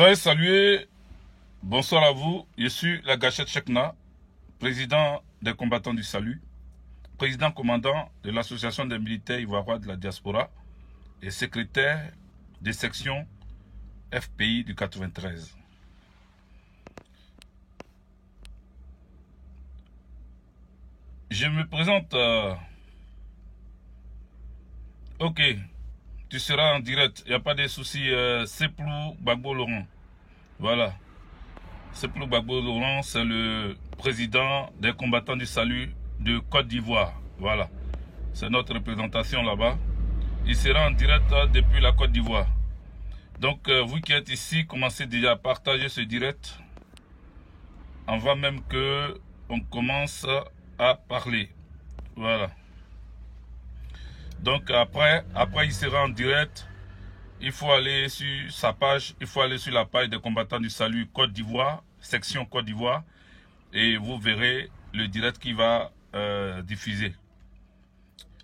Soyez salués, bonsoir à vous, je suis la Gachette Chekna, président des combattants du salut, président commandant de l'association des militaires ivoiriens de la diaspora et secrétaire des sections FPI du 93. Je me présente, ok, tu seras en direct, il n'y a pas de souci, Seplou Gbagbo Laurent, voilà. Seplou Gbagbo Laurent, c'est le président des combattants du salut de Côte d'Ivoire, voilà. C'est notre représentation là-bas. Il sera en direct depuis la Côte d'Ivoire. Donc, vous qui êtes ici, commencez déjà à partager ce direct, avant même que on commence à parler, voilà. Donc après il sera en direct, il faut aller sur sa page, il faut aller sur la page des combattants du salut Côte d'Ivoire, section Côte d'Ivoire, et vous verrez le direct qui va diffuser.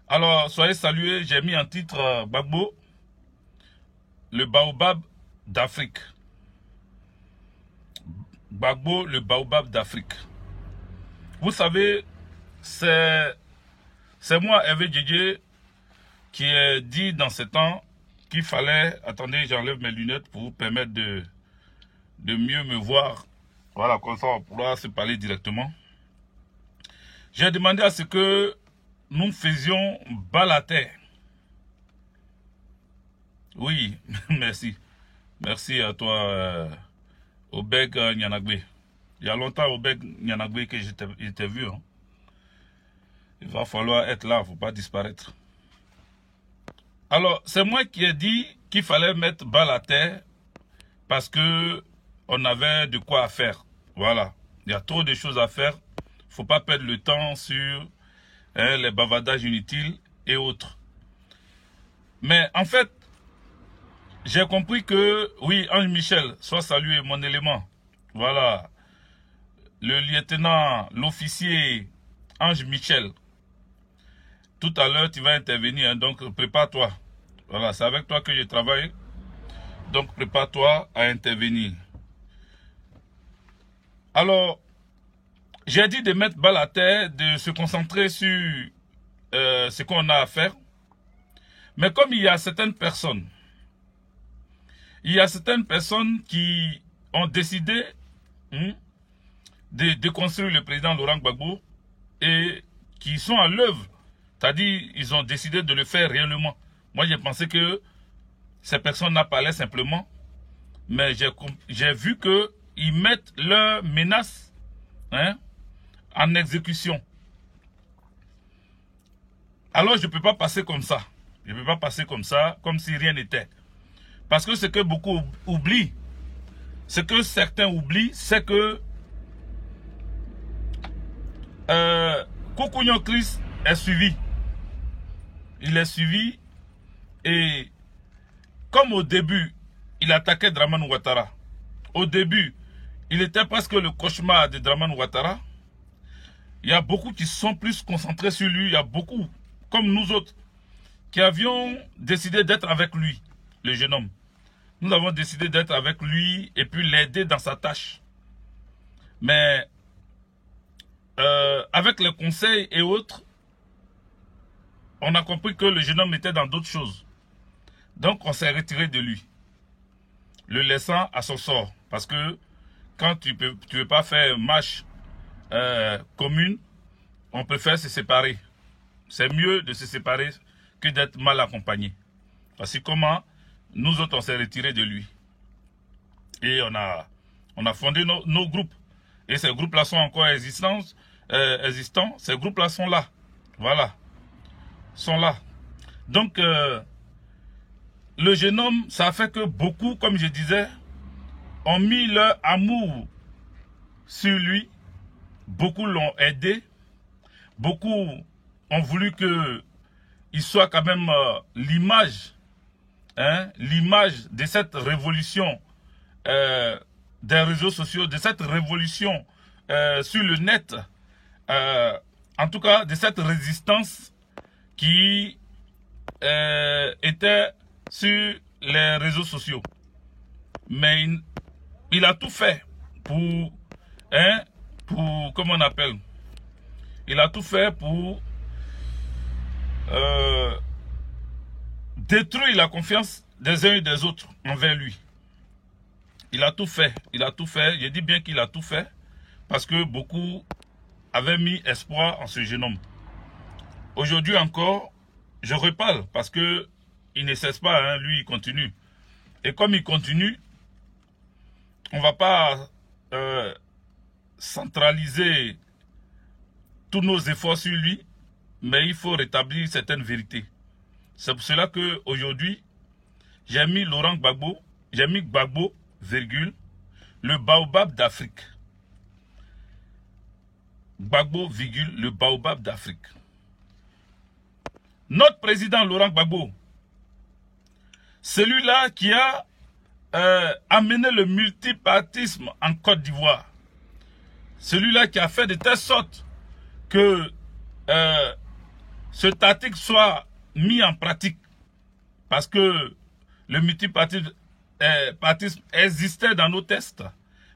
Alors, soyez salués, j'ai mis en titre Gbagbo, le baobab d'Afrique. Gbagbo, le baobab d'Afrique. Vous savez, c'est moi, Hervé Djedje, qui est dit dans ce temps qu'il fallait... Attendez, j'enlève mes lunettes pour vous permettre de mieux me voir. Voilà, comme ça on pourra se parler directement. J'ai demandé à ce que nous faisions bas la terre. Oui, merci. Merci à toi, Obeg Nyanagbe. Il y a longtemps, Obeg Nyanagbe, que j'étais vu. Hein. Il va falloir être là, il ne faut pas disparaître. Alors, c'est moi qui ai dit qu'il fallait mettre bas la terre parce que on avait de quoi faire. Voilà. Il y a trop de choses à faire. Il ne faut pas perdre le temps sur les bavardages inutiles et autres. Mais en fait, j'ai compris que, oui, Ange Michel, soit salué, mon élément. Voilà. Le lieutenant, l'officier Ange Michel. Tout à l'heure, tu vas intervenir, hein, donc prépare-toi. Voilà, c'est avec toi que je travaille. Donc prépare-toi à intervenir. Alors, j'ai dit de mettre balle à terre, de se concentrer sur ce qu'on a à faire. Mais comme il y a certaines personnes, qui ont décidé de construire le président Laurent Gbagbo et qui sont à l'œuvre. C'est-à-dire, ils ont décidé de le faire réellement. Moi, j'ai pensé que ces personnes n'en parlaient simplement, mais j'ai vu qu'ils mettent leurs menaces en exécution. Alors, je ne peux pas passer comme ça. Je ne peux pas passer comme ça, comme si rien n'était. Parce que ce que beaucoup oublient, ce que certains oublient, c'est que Koukouignon Chris est suivi. Il est suivi et comme au début, il attaquait Dramane Ouattara. Au début, il était presque le cauchemar de Dramane Ouattara. Il y a beaucoup qui sont plus concentrés sur lui. Il y a beaucoup, comme nous autres, qui avions décidé d'être avec lui, le jeune homme. Nous avons décidé d'être avec lui et puis l'aider dans sa tâche. Mais avec les conseils et autres, on a compris que le jeune homme était dans d'autres choses. Donc on s'est retiré de lui, le laissant à son sort. Parce que quand tu veux pas faire marche commune, on préfère se séparer. C'est mieux de se séparer que d'être mal accompagné. Parce que comment nous autres on s'est retiré de lui. Et on a fondé nos groupes. Et ces groupes-là sont encore existants. Ces groupes-là sont là. Voilà. Sont là. Donc, le jeune homme, ça a fait que beaucoup, comme je disais, ont mis leur amour sur lui. Beaucoup l'ont aidé. Beaucoup ont voulu qu'il soit quand même l'image de cette révolution des réseaux sociaux, de cette révolution sur le net, en tout cas de cette résistance qui était sur les réseaux sociaux. Mais il a tout fait pour comment on appelle, il a tout fait pour détruire la confiance des uns et des autres envers lui. Il a tout fait, je dis bien qu'il a tout fait, parce que beaucoup avaient mis espoir en ce jeune homme. Aujourd'hui encore, je reparle, parce que il ne cesse pas, lui il continue. Et comme il continue, on ne va pas centraliser tous nos efforts sur lui, mais il faut rétablir certaines vérités. C'est pour cela qu'aujourd'hui, j'ai mis Laurent Gbagbo, j'ai mis Gbagbo, virgule, le baobab d'Afrique. Gbagbo, virgule, le baobab d'Afrique. Notre président Laurent Gbagbo, celui-là qui a amené le multipartisme en Côte d'Ivoire, celui-là qui a fait de telle sorte que ce tactique soit mis en pratique, parce que le multipartisme existait dans nos tests,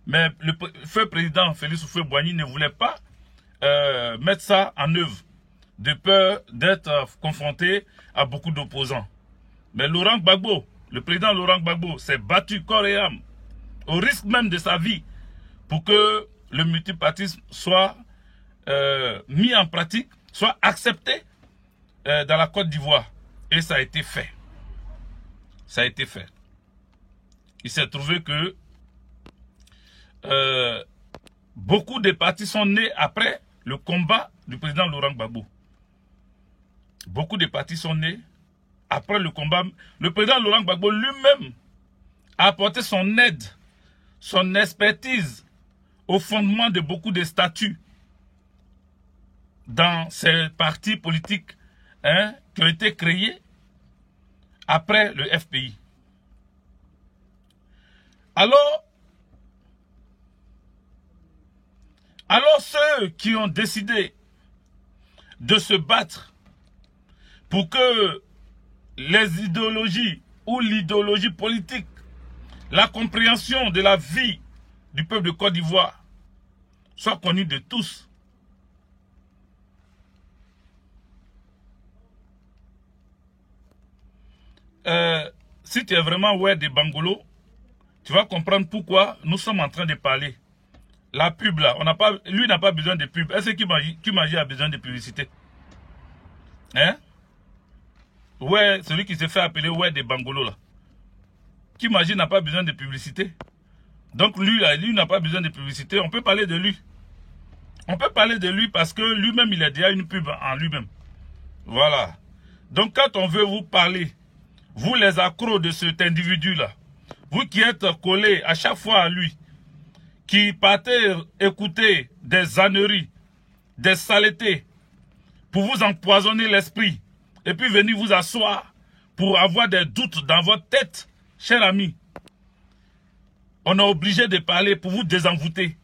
mais le feu président Félix Houphouët-Boigny ne voulait pas mettre ça en œuvre, de peur d'être confronté à beaucoup d'opposants. Mais Laurent Gbagbo, le président Laurent Gbagbo, s'est battu corps et âme, au risque même de sa vie, pour que le multipartisme soit mis en pratique, soit accepté dans la Côte d'Ivoire. Et ça a été fait. Ça a été fait. Il s'est trouvé que beaucoup de partis sont nés après le combat du président Laurent Gbagbo. Beaucoup de partis sont nés après le combat. Le président Laurent Gbagbo lui-même a apporté son aide, son expertise au fondement de beaucoup de statuts dans ces partis politiques qui ont été créés après le FPI. Alors ceux qui ont décidé de se battre pour que les idéologies ou l'idéologie politique, la compréhension de la vie du peuple de Côte d'Ivoire soit connue de tous. Si tu es vraiment ouais des bangolos, tu vas comprendre pourquoi nous sommes en train de parler. La pub là, lui n'a pas besoin de pub. Est-ce que Magie a besoin de publicité? Hein? Ouais, celui qui se fait appeler ouais des bangolos là. Qui Magie n'a pas besoin de publicité. Donc lui n'a pas besoin de publicité. On peut parler de lui. On peut parler de lui parce que lui-même il a déjà une pub en lui-même. Voilà. Donc quand on veut vous parler, vous les accros de cet individu là, vous qui êtes collés à chaque fois à lui, qui partez écouter des âneries, des saletés, pour vous empoisonner l'esprit, et puis venir vous asseoir pour avoir des doutes dans votre tête, cher ami. On est obligé de parler pour vous désenvoûter.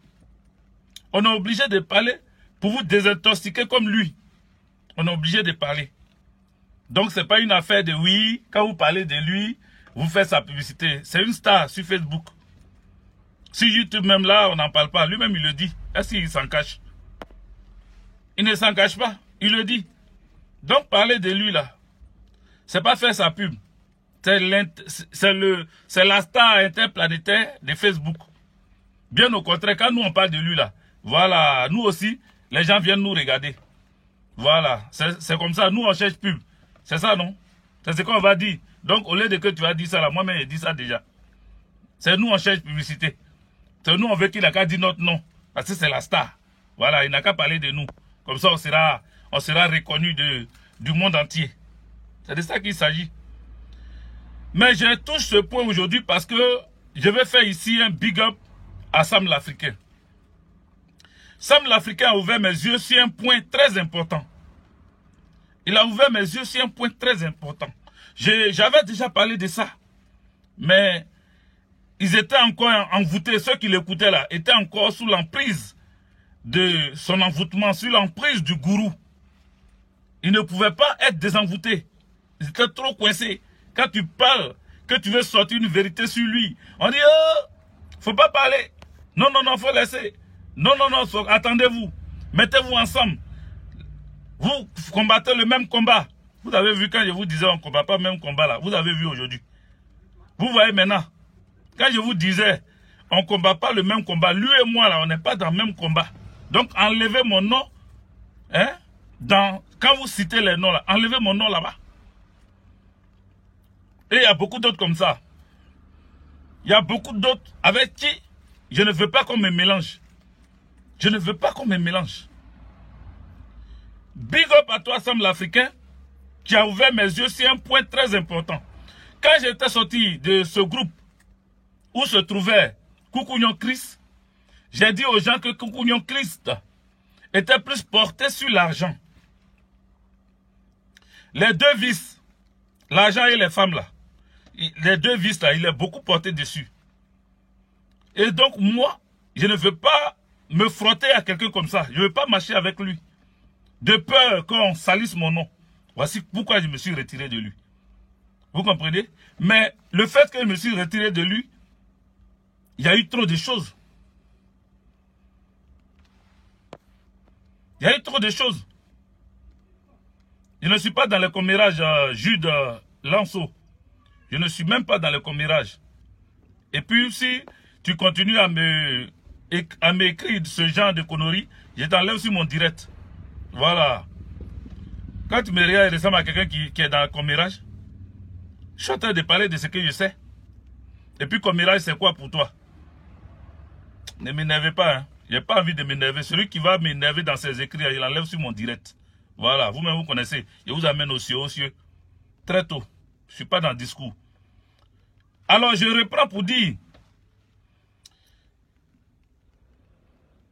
On est obligé de parler pour vous désintoxiquer comme lui. On est obligé de parler. Donc ce n'est pas une affaire de oui, quand vous parlez de lui, vous faites sa publicité. C'est une star sur Facebook. Sur YouTube même là, on n'en parle pas. Lui-même il le dit. Est-ce qu'il s'en cache? Il ne s'en cache pas. Il le dit. Donc parler de lui là, c'est pas faire sa pub. C'est la star interplanétaire de Facebook. Bien au contraire, quand nous on parle de lui là, voilà, nous aussi, les gens viennent nous regarder. Voilà, c'est comme ça, nous on cherche pub. C'est ça non? C'est ce qu'on va dire. Donc au lieu de que tu vas dire ça là, moi-même j'ai dit ça déjà. C'est nous on cherche publicité. C'est nous on veut qu'il n'a qu'à dire notre nom. Parce que c'est la star. Voilà, il n'a qu'à parler de nous. Comme ça on sera reconnu du monde entier. C'est de ça qu'il s'agit. Mais je touche ce point aujourd'hui parce que je vais faire ici un big up à Sam l'Africain. Sam l'Africain a ouvert mes yeux sur un point très important. Il a ouvert mes yeux sur un point très important. J'avais déjà parlé de ça. Mais ils étaient encore envoûtés. Ceux qui l'écoutaient là étaient encore sous l'emprise de son envoûtement, sous l'emprise du gourou. Ils ne pouvaient pas être désenvoûtés. Ils étaient trop coincés. Quand tu parles, que tu veux sortir une vérité sur lui, on dit, oh, faut pas parler. Non, non, non, faut laisser. Non, non, non, attendez-vous. Mettez-vous ensemble. Vous combattez le même combat. Vous avez vu quand je vous disais on ne combat pas le même combat là. Vous avez vu aujourd'hui. Vous voyez maintenant. Quand je vous disais on ne combat pas le même combat, lui et moi là, on n'est pas dans le même combat. Donc enlevez mon nom. Hein, quand vous citez les noms là, enlevez mon nom là-bas. Et il y a beaucoup d'autres comme ça. Il y a beaucoup d'autres avec qui je ne veux pas qu'on me mélange. Je ne veux pas qu'on me mélange. Big up à toi, Sam l'Africain, qui a ouvert mes yeux sur un point très important. Quand j'étais sorti de ce groupe où se trouvait Koukounion Christ, j'ai dit aux gens que Koukounion Christ était plus porté sur l'argent. Les deux vices, l'argent et les femmes là, les deux vices là, il est beaucoup porté dessus. Et donc moi, je ne veux pas me frotter à quelqu'un comme ça. Je ne veux pas marcher avec lui. De peur qu'on salisse mon nom. Voici pourquoi je me suis retiré de lui. Vous comprenez? Mais le fait que je me suis retiré de lui, il y a eu trop de choses. Il y a eu trop de choses. Je ne suis pas dans le commérage Jude Lanceau. Je ne suis même pas dans le commérage. Et puis si tu continues à m'écrire ce genre de conneries, je t'enlève sur mon direct. Voilà. Quand tu me regardes, il ressemble à quelqu'un qui est dans le commérage. Je suis en train de parler de ce que je sais. Et puis commérage, c'est quoi pour toi? Ne m'énervez pas. Hein. Je n'ai pas envie de m'énerver. Celui qui va m'énerver dans ses écrits, il enlève sur mon direct. Voilà. Vous-même, vous connaissez. Je vous amène aux cieux. Très tôt. Je ne suis pas dans le discours. Alors, je reprends pour dire.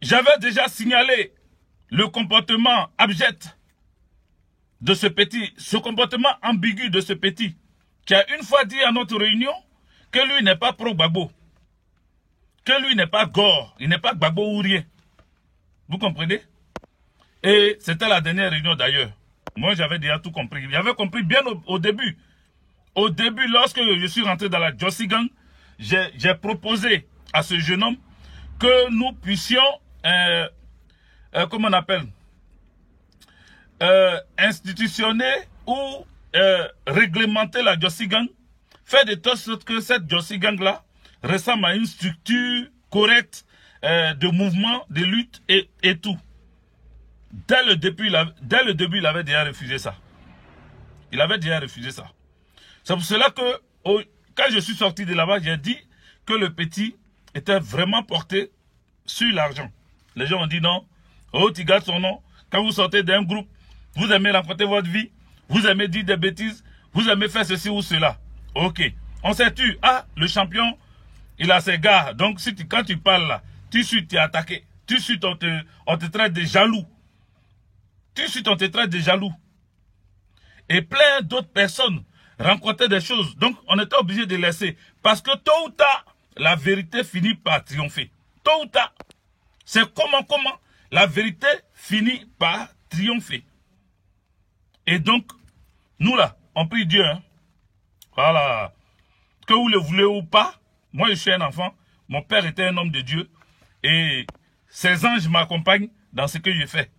J'avais déjà signalé le comportement abject de ce petit, ce comportement ambigu de ce petit, qui a une fois dit à notre réunion que lui n'est pas pro-Gbagbo, que lui n'est pas Gore, il n'est pas Gbagbo ou rien. Vous comprenez? Et c'était la dernière réunion d'ailleurs. Moi, j'avais déjà tout compris. J'avais compris bien au début. Au début, lorsque je suis rentré dans la Jossi Gang, j'ai proposé à ce jeune homme que nous puissions, comment on appelle, institutionner ou réglementer la Jossi Gang, faire de telle sorte que cette Jossi Gang-là ressemble à une structure correcte de mouvement, de lutte et tout. Dès le début, il avait déjà refusé ça. Il avait déjà refusé ça. C'est pour cela que, quand je suis sorti de là-bas, j'ai dit que le petit était vraiment porté sur l'argent. Les gens ont dit non. Oh, tu gardes son nom. Quand vous sortez d'un groupe, vous aimez raconter votre vie, vous aimez dire des bêtises, vous aimez faire ceci ou cela. Ok. On s'est tu. Ah, le champion, il a ses gars. Donc, quand tu parles là, tout de suite, tu es attaqué. Tout de suite, on te traite de jaloux. Tout de suite, on te traite de jaloux. Et plein d'autres personnes rencontraient des choses. Donc, on était obligé de laisser. Parce que tôt ou tard, la vérité finit par triompher. Tôt ou tard. C'est comment la vérité finit par triompher. Et donc, nous là, on prie Dieu. Hein. Voilà. Que vous le voulez ou pas, moi je suis un enfant. Mon père était un homme de Dieu. Et ces anges m'accompagnent dans ce que je fais.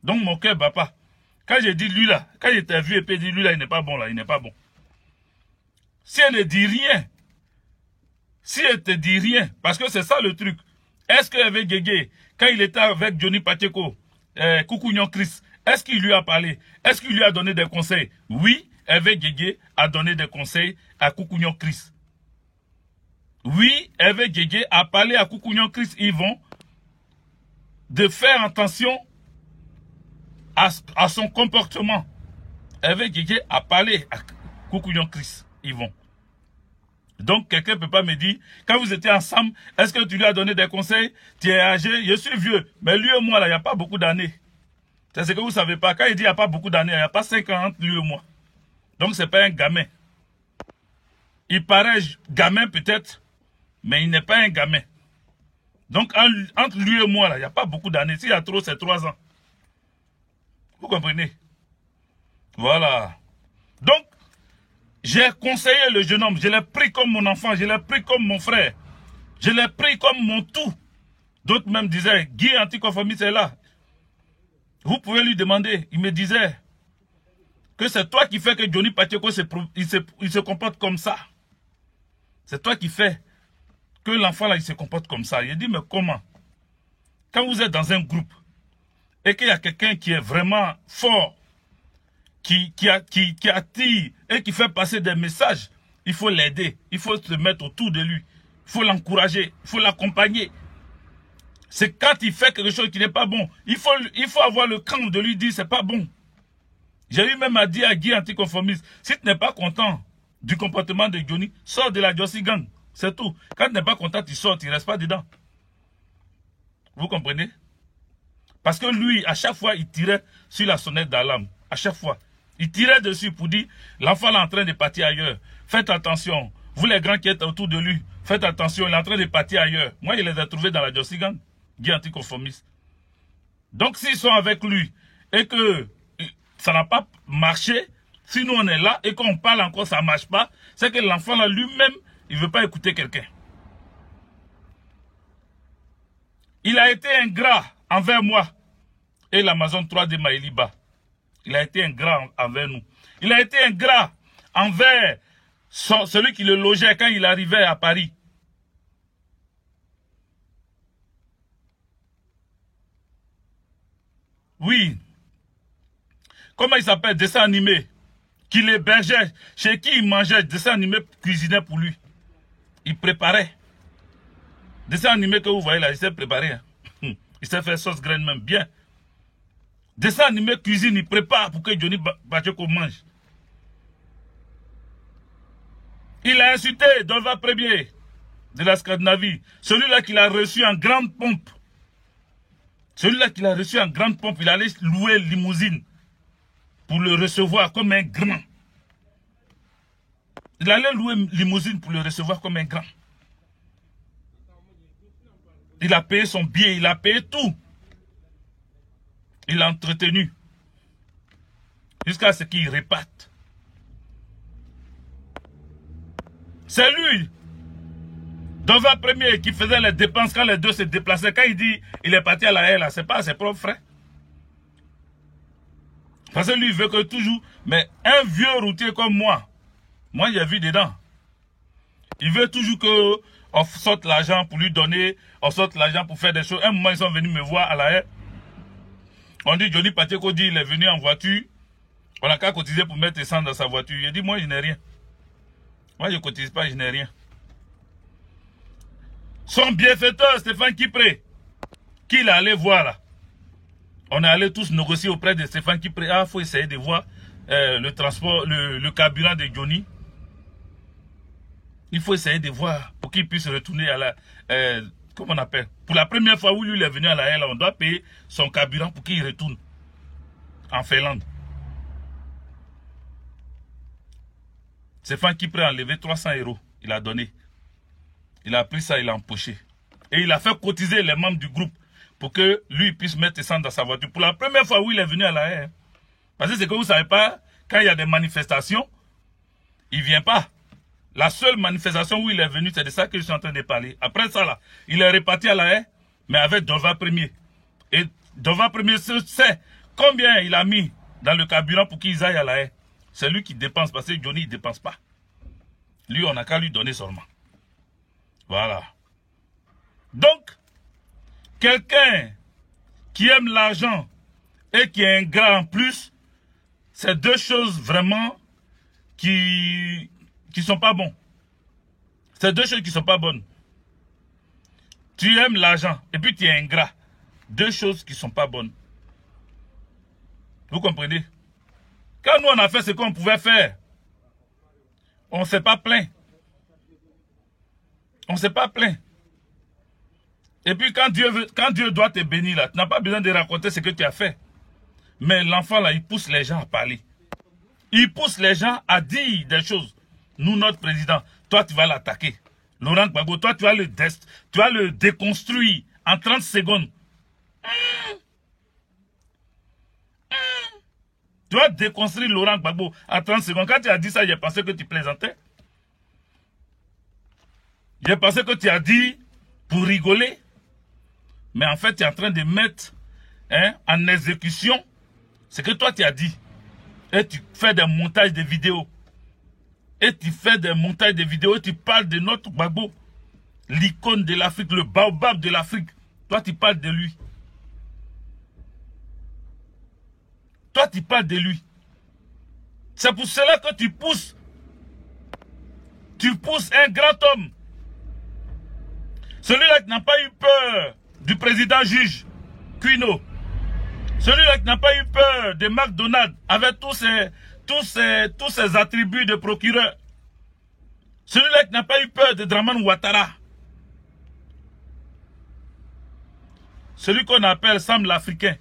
Donc mon cœur ne bat pas. Quand j'ai dit lui là, quand j'étais vu et puis dit lui là, il n'est pas bon là, il n'est pas bon. Si elle ne dit rien, si elle te dit rien, parce que c'est ça le truc. Est-ce qu'avec Guégué, quand il était avec Johnny Pacheco, Koukounion Chris, est-ce qu'il lui a parlé? Est-ce qu'il lui a donné des conseils? Oui, Hervé Guégué a donné des conseils à Koukounion Chris. Oui, Hervé Guégué a parlé à Koukounion Chris Yvon de faire attention à son comportement. Hervé Guégué a parlé à Koukounion Chris Yvon. Donc, quelqu'un ne peut pas me dire, quand vous étiez ensemble, est-ce que tu lui as donné des conseils? Tu es âgé, je suis vieux. Mais lui et moi, là, il n'y a pas beaucoup d'années. C'est ce que vous ne savez pas. Quand il dit qu'il n'y a pas beaucoup d'années, il n'y a pas 5 ans entre lui et moi. Donc, ce n'est pas un gamin. Il paraît gamin peut-être, mais il n'est pas un gamin. Donc, entre lui et moi, là, il n'y a pas beaucoup d'années. S'il y a trop, c'est 3 ans. Vous comprenez? Voilà. Donc, j'ai conseillé le jeune homme. Je l'ai pris comme mon enfant. Je l'ai pris comme mon frère. Je l'ai pris comme mon tout. D'autres même disaient, Guy anticonformiste est là. Vous pouvez lui demander. Il me disait que c'est toi qui fais que Johnny Pacheco il se comporte comme ça. C'est toi qui fais que l'enfant là il se comporte comme ça. Il dit mais comment? Quand vous êtes dans un groupe et qu'il y a quelqu'un qui est vraiment fort, qui attire et qui fait passer des messages, il faut l'aider, il faut se mettre autour de lui, il faut l'encourager, il faut l'accompagner. C'est quand il fait quelque chose qui n'est pas bon, il faut avoir le cran de lui dire c'est pas bon. J'ai eu même à dire à Guy anticonformiste, si tu n'es pas content du comportement de Johnny, sors de la Jossi Gang, c'est tout. Quand tu n'es pas content, tu sors, tu ne restes pas dedans. Vous comprenez? Parce que lui, à chaque fois, il tirait sur la sonnette d'alarme. À chaque fois. Il tirait dessus pour dire, l'enfant est en train de partir ailleurs. Faites attention. Vous les grands qui êtes autour de lui, faites attention, il est en train de partir ailleurs. Moi, il les a trouvés dans la Jossi Gang, Guy anticonformiste. Donc, s'ils sont avec lui et que ça n'a pas marché, si nous on est là et qu'on parle encore, ça ne marche pas, c'est que l'enfant là lui-même, il ne veut pas écouter quelqu'un. Il a été ingrat envers moi et l'Amazon 3D Maëliba. Il a été ingrat envers nous. Il a été ingrat envers celui qui le logeait quand il arrivait à Paris. Oui. Comment il s'appelle? Dessin animé. Qui l'hébergeait, chez qui il mangeait, dessin animé cuisinait pour lui. Il préparait. Dessin animé que vous voyez là, il s'est préparé. Hein. Il s'est fait sauce graine même bien. Dessin animé cuisine, il prépare pour que Johnny Pacheco mange. Il a insulté Dolva Premier de la Scandinavie. Celui-là qu'il a reçu en grande pompe. Celui-là qu'il a reçu en grande pompe, il allait louer limousine pour le recevoir comme un grand. Il allait louer une limousine pour le recevoir comme un grand. Il a payé son billet, il a payé tout. Il l'a entretenu. Jusqu'à ce qu'il reparte. C'est lui, Dova Premier, qui faisait les dépenses quand les deux se déplaçaient. Quand il dit il est parti à la haie, là, c'est pas à ses propres frères. Parce que lui, il veut que toujours... Mais un vieux routier comme moi j'ai vu dedans. Il veut toujours qu'on sorte l'argent pour lui donner, on sorte l'argent pour faire des choses. Un moment, ils sont venus me voir à la haie. On dit, Johnny Pacheco dit, il est venu en voiture. On n'a qu'à cotiser pour mettre essence dans sa voiture. Il dit, moi, je n'ai rien. Moi, je ne cotise pas, je n'ai rien. Son bienfaiteur, Stéphane Kipré, qui il est allé voir là. On est allé tous négocier auprès de Stéphane Kipré. Ah, il faut essayer de voir le transport, le carburant de Johnny. Il faut essayer de voir pour qu'il puisse retourner à la... comment on appelle? Pour la première fois où lui il est venu à la haie, on doit payer son carburant pour qu'il retourne en Finlande. Stéphane Kipré a enlevé 300 €. Il a donné. Il a pris ça, il a empoché. Et il a fait cotiser les membres du groupe pour que lui puisse mettre ça dans sa voiture. Pour la première fois où il est venu à la haie. Parce que c'est que vous ne savez pas, quand il y a des manifestations, il ne vient pas. La seule manifestation où il est venu, c'est de ça que je suis en train de parler. Après ça, là, il est reparti à la haie, mais avec Dova Premier. Et Dova Premier sait combien il a mis dans le carburant pour qu'ils aillent à la haie. C'est lui qui dépense, parce que Johnny ne dépense pas. Lui, on n'a qu'à lui donner seulement. Voilà. Donc, quelqu'un qui aime l'argent et qui est ingrat en plus, c'est deux choses vraiment qui sont pas bons. C'est deux choses qui sont pas bonnes. Tu aimes l'argent et puis tu es ingrat. Deux choses qui sont pas bonnes. Vous comprenez? Quand nous on a fait ce qu'on pouvait faire, on ne s'est pas plaint. On ne s'est pas plaint. Et puis quand Dieu doit te bénir là, tu n'as pas besoin de raconter ce que tu as fait. Mais l'enfant là, il pousse les gens à parler. Il pousse les gens à dire des choses. Nous, notre président, toi tu vas l'attaquer. Laurent Gbagbo, toi tu vas le déconstruire en 30 secondes. Tu vas déconstruire Laurent Gbagbo en 30 secondes. Quand tu as dit ça, j'ai pensé que tu plaisantais. J'ai pensé que tu as dit pour rigoler. Mais en fait, tu es en train de mettre en exécution ce que toi tu as dit. Et tu fais des montages de vidéos. Et tu fais des montages de vidéos et tu parles de notre Gbagbo. L'icône de l'Afrique, le baobab de l'Afrique. Toi, tu parles de lui. Toi, tu parles de lui. C'est pour cela que tu pousses. Tu pousses un grand homme. Celui-là qui n'a pas eu peur du président juge Quino. Celui-là qui n'a pas eu peur de McDonald's avec tous ses attributs de procureur. Celui-là qui n'a pas eu peur de Dramane Ouattara. Celui qu'on appelle Sam l'Africain.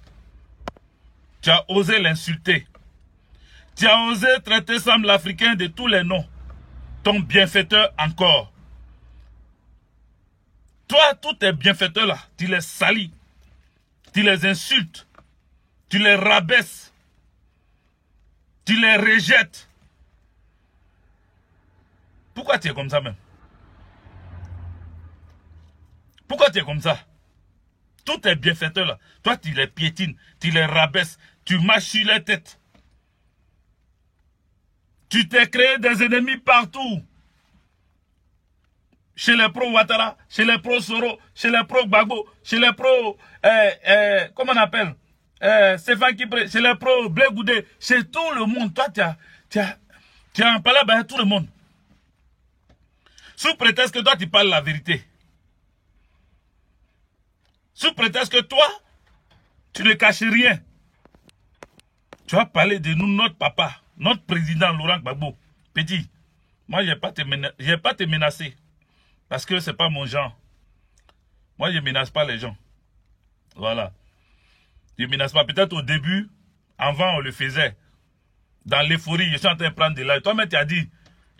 Tu as osé l'insulter. Tu as osé traiter Sam l'Africain de tous les noms. Ton bienfaiteur encore. Toi, tous tes bienfaiteurs là, tu les salis. Tu les insultes. Tu les rabaisses. Tu les rejettes. Pourquoi tu es comme ça même? Pourquoi tu es comme ça? Tous tes bienfaiteurs là, toi tu les piétines, tu les rabaisses, tu marches sur les têtes. Tu t'es créé des ennemis partout. Chez les pro-Ouattara, chez les pro-Soro, chez les pro-Gbagbo, chez les pro... comment on appelle? Stéphane Kipré, chez les pro-Blé Goudé, chez tout le monde. Toi, tu as un palabre avec tout le monde. Sous prétexte que toi, tu parles la vérité. Sous prétexte que toi, tu ne caches rien. Tu vas parler de nous, notre papa, notre président Laurent Gbagbo. Petit, moi, je n'ai pas te menacer. Parce que ce n'est pas mon genre. Moi, je ne menace pas les gens. Voilà. Je ne menace pas. Peut-être au début, avant, on le faisait. Dans l'euphorie, je suis en train de prendre de l'âge. Toi-même, tu as dit,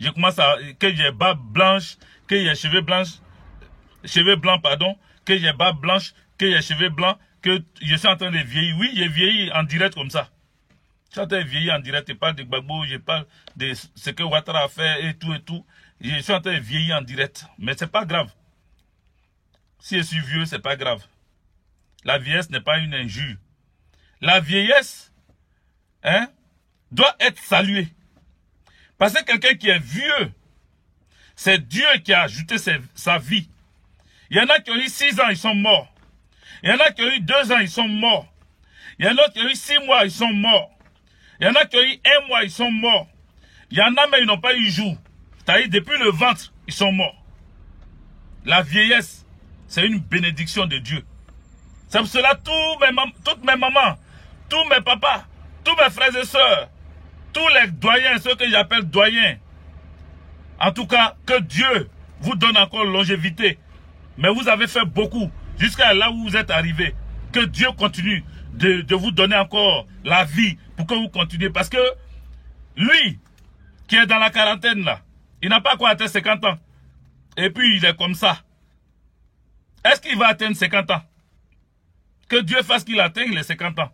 je commence à, que j'ai barbe blanche, que j'ai cheveux blancs, pardon, que j'ai barbe blanche, que j'ai cheveux blancs, que je suis en train de vieillir. Oui, j'ai vieilli en direct comme ça. Je suis en train de vieillir en direct, je parle de Gbagbo, je parle de ce que Ouattara a fait et tout et tout. Je suis en train de vieillir en direct. Mais c'est pas grave. Si je suis vieux, c'est pas grave. La vieillesse n'est pas une injure. La vieillesse, hein, doit être saluée. Parce que quelqu'un qui est vieux, c'est Dieu qui a ajouté sa vie. Il y en a qui ont eu 6 ans, ils sont morts. Il y en a qui ont eu 2 ans, ils sont morts. Il y en a qui ont eu 6 mois, ils sont morts. Il y en a qui ont eu 1 mois, ils sont morts. Il y en a, mais ils n'ont pas eu jour. C'est-à-dire, depuis le ventre, ils sont morts. La vieillesse, c'est une bénédiction de Dieu. C'est pour cela, toutes mes mamans, tous mes papas, tous mes frères et sœurs, tous les doyens, ceux que j'appelle doyens, en tout cas, que Dieu vous donne encore longévité. Mais vous avez fait beaucoup, jusqu'à là où vous êtes arrivés. Que Dieu continue de vous donner encore la vie pour que vous continuez. Parce que lui, qui est dans la quarantaine là, il n'a pas encore atteint 50 ans. Et puis il est comme ça. Est-ce qu'il va atteindre 50 ans? Que Dieu fasse qu'il atteigne les 50 ans.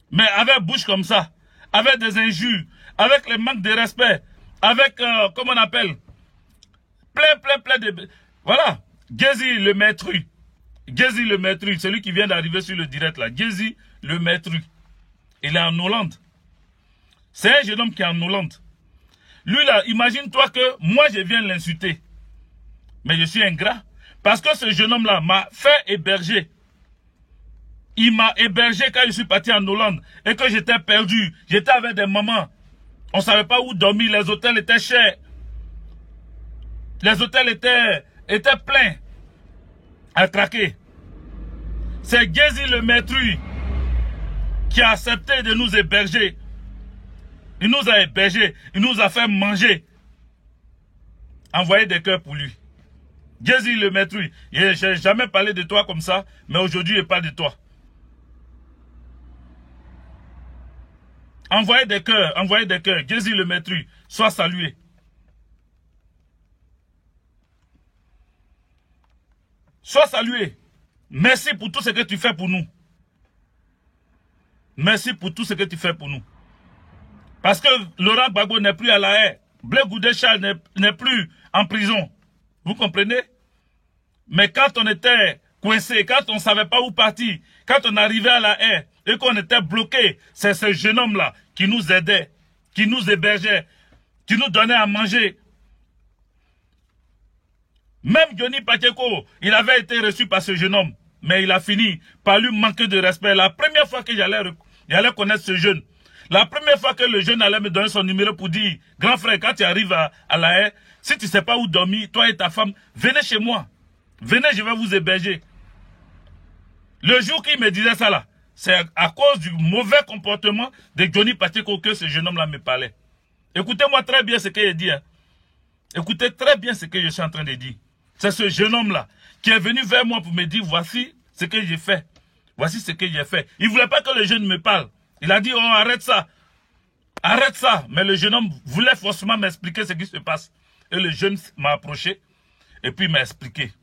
Mais avec bouche comme ça, avec des injures, avec le manque de respect, avec, comment on appelle, plein de... Voilà, Gézi le maîtru. Gézi le maîtru, celui qui vient d'arriver sur le direct là. Gézi le maîtru. Il est en Hollande. C'est un jeune homme qui est en Hollande. Lui là, imagine-toi que moi je viens l'insulter. Mais je suis ingrat. Parce que ce jeune homme là m'a fait héberger. Il m'a hébergé quand je suis parti en Hollande et que j'étais perdu. J'étais avec des mamans. On ne savait pas où dormir. Les hôtels étaient chers. Les hôtels étaient pleins à craquer. C'est Gézi le maître qui a accepté de nous héberger. Il nous a hébergés. Il nous a fait manger. Envoyer des cœurs pour lui. Gézi le maître. Je n'ai jamais parlé de toi comme ça, mais aujourd'hui je parle de toi. Envoyez des cœurs, Gézi le maître, sois salué. Sois salué. Merci pour tout ce que tu fais pour nous. Merci pour tout ce que tu fais pour nous. Parce que Laurent Gbagbo n'est plus à la haie. Blaise Goudéchal n'est plus en prison. Vous comprenez? Mais quand on était coincé, quand on ne savait pas où partir, quand on arrivait à la haie et qu'on était bloqué, c'est ce jeune homme-là qui nous aidait, qui nous hébergeait, qui nous donnait à manger. Même Johnny Pacheco, il avait été reçu par ce jeune homme, mais il a fini par lui manquer de respect. La première fois que j'allais connaître ce jeune, la première fois que le jeune allait me donner son numéro pour dire, grand frère, quand tu arrives à la haie, si tu ne sais pas où dormir, toi et ta femme, venez chez moi. Venez, je vais vous héberger. Le jour qu'il me disait ça là, c'est à cause du mauvais comportement de Johnny Pacheco que ce jeune homme-là me parlait. Écoutez-moi très bien ce qu'il dit. Hein. Écoutez très bien ce que je suis en train de dire. C'est ce jeune homme-là qui est venu vers moi pour me dire, voici ce que j'ai fait. Voici ce que j'ai fait. Il ne voulait pas que le jeune me parle. Il a dit, oh, arrête ça. Arrête ça. Mais le jeune homme voulait forcément m'expliquer ce qui se passe. Et le jeune m'a approché et puis m'a expliqué.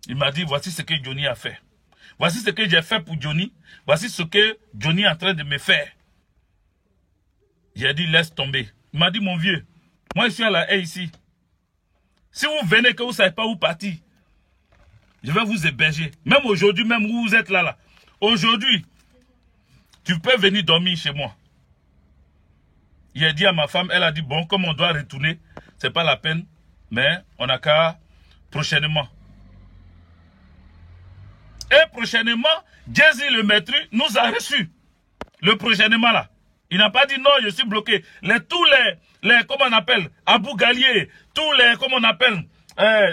Il m'a dit, voici ce que Johnny a fait. Voici ce que j'ai fait pour Johnny. Voici ce que Johnny est en train de me faire. J'ai dit, laisse tomber. Il m'a dit, mon vieux, moi je suis à la haie ici. Si vous venez que vous ne savez pas où partir, je vais vous héberger. Même aujourd'hui, même où vous êtes là. Aujourd'hui, tu peux venir dormir chez moi. Il a dit à ma femme, elle a dit, bon, comme on doit retourner, c'est pas la peine, mais on n'a qu'à prochainement. Et prochainement, Gézi le maître nous a reçus. Le prochainement là. Il n'a pas dit non, je suis bloqué. Tous les comment on appelle, Abou Galier, tous les, comment on appelle,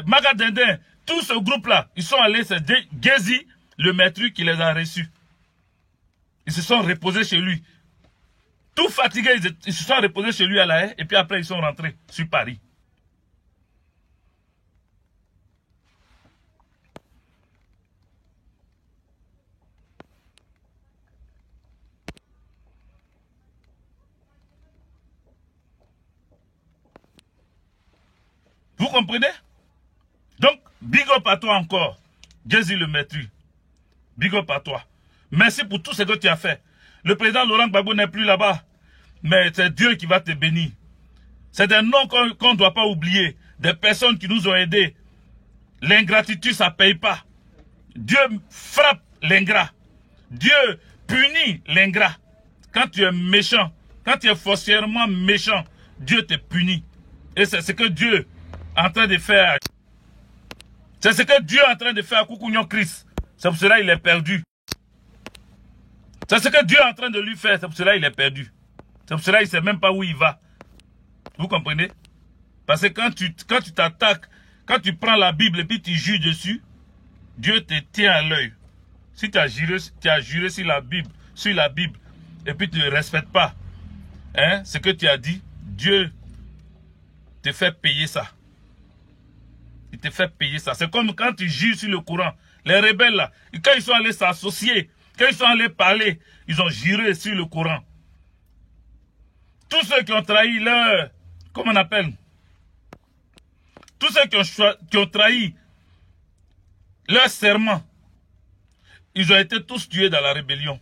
Magadendin, tout ce groupe-là, ils sont allés, c'est Gézi le maître qui les a reçus. Ils se sont reposés chez lui. Tout fatigués, ils se sont reposés chez lui à la haie, et puis après ils sont rentrés sur Paris. Vous comprenez? Donc, big up à toi encore. Jésus le maître. Big up à toi. Merci pour tout ce que tu as fait. Le président Laurent Gbagbo n'est plus là-bas. Mais c'est Dieu qui va te bénir. C'est des noms qu'on ne doit pas oublier. Des personnes qui nous ont aidés. L'ingratitude, ça ne paye pas. Dieu frappe l'ingrat. Dieu punit l'ingrat. Quand tu es méchant, quand tu es foncièrement méchant, Dieu te punit. Et c'est ce que Dieu est en train de faire. C'est ce que Dieu est en train de faire à Koukounion Christ. C'est pour cela qu'il est perdu. C'est ce que Dieu est en train de lui faire. C'est pour cela qu'il est perdu. C'est pour cela qu'il ne sait même pas où il va. Vous comprenez? Parce que quand tu t'attaques, quand tu prends la Bible et puis tu juges dessus, Dieu te tient à l'œil. Si tu as juré sur la Bible, et puis tu ne respectes pas ce que tu as dit, Dieu te fait payer ça. Il te fait payer ça. C'est comme quand tu jures sur le Coran. Les rebelles là, quand ils sont allés s'associer, quand ils sont allés parler, ils ont juré sur le Coran. Tous ceux qui ont trahi leur... Comment on appelle? Tous ceux qui ont trahi leur serment, ils ont été tous tués dans la rébellion.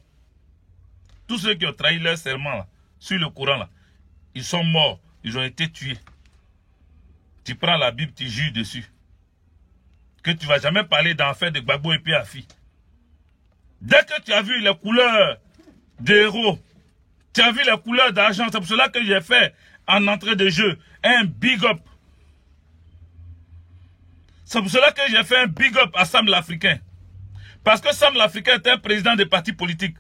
Tous ceux qui ont trahi leur serment là, sur le Coran, là, ils sont morts, ils ont été tués. Tu prends la Bible, tu jures dessus. Que tu ne vas jamais parler d'enfer de Gbagbo et puis Afi. Dès que tu as vu les couleurs d'héros, tu as vu les couleurs d'argent, c'est pour cela que j'ai fait en entrée de jeu un big up. C'est pour cela que j'ai fait un big up à Sam l'Africain. Parce que Sam l'Africain était un président de parti politique.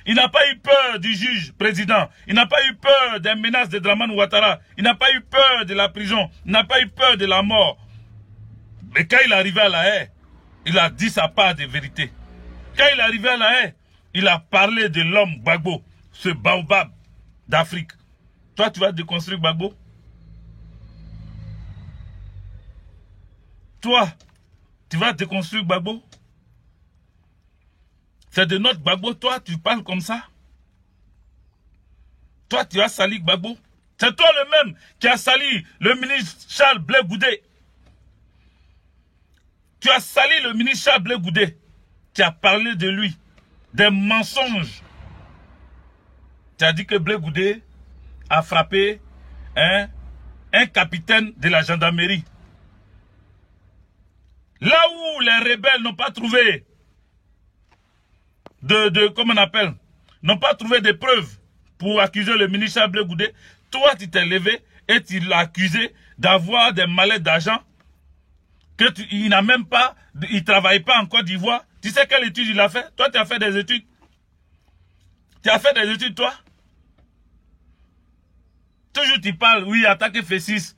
Il n'a pas eu peur du juge président. Il n'a pas eu peur des menaces de Dramane Ouattara. Il n'a pas eu peur de la prison. Il n'a pas eu peur de la mort. Mais quand il est arrivé à La Haye, il a dit sa part de vérité. Quand il est arrivé à La Haye, il a parlé de l'homme Gbagbo, ce baobab d'Afrique. Toi, tu vas déconstruire Gbagbo? Toi, tu vas déconstruire Gbagbo? C'est de notre Gbagbo, toi, tu parles comme ça? Toi, tu as sali Gbagbo? C'est toi le même qui a sali le ministre Charles Blé Goudé. Tu as sali le ministre Charles Blé Goudé. Tu as parlé de lui, des mensonges. Tu as dit que Blé Goudé a frappé un capitaine de la gendarmerie. Là où les rebelles n'ont pas trouvé comment on appelle, n'ont pas trouvé de preuves pour accuser le ministre Charles Blé Goudé, toi tu t'es levé et tu l'as accusé d'avoir des mallettes d'argent, il n'a même pas, il ne travaille pas en Côte d'Ivoire. Tu sais quelle étude il a fait? Toi tu as fait des études. Tu as fait des études toi? Toujours tu parles, oui, attaquer F6.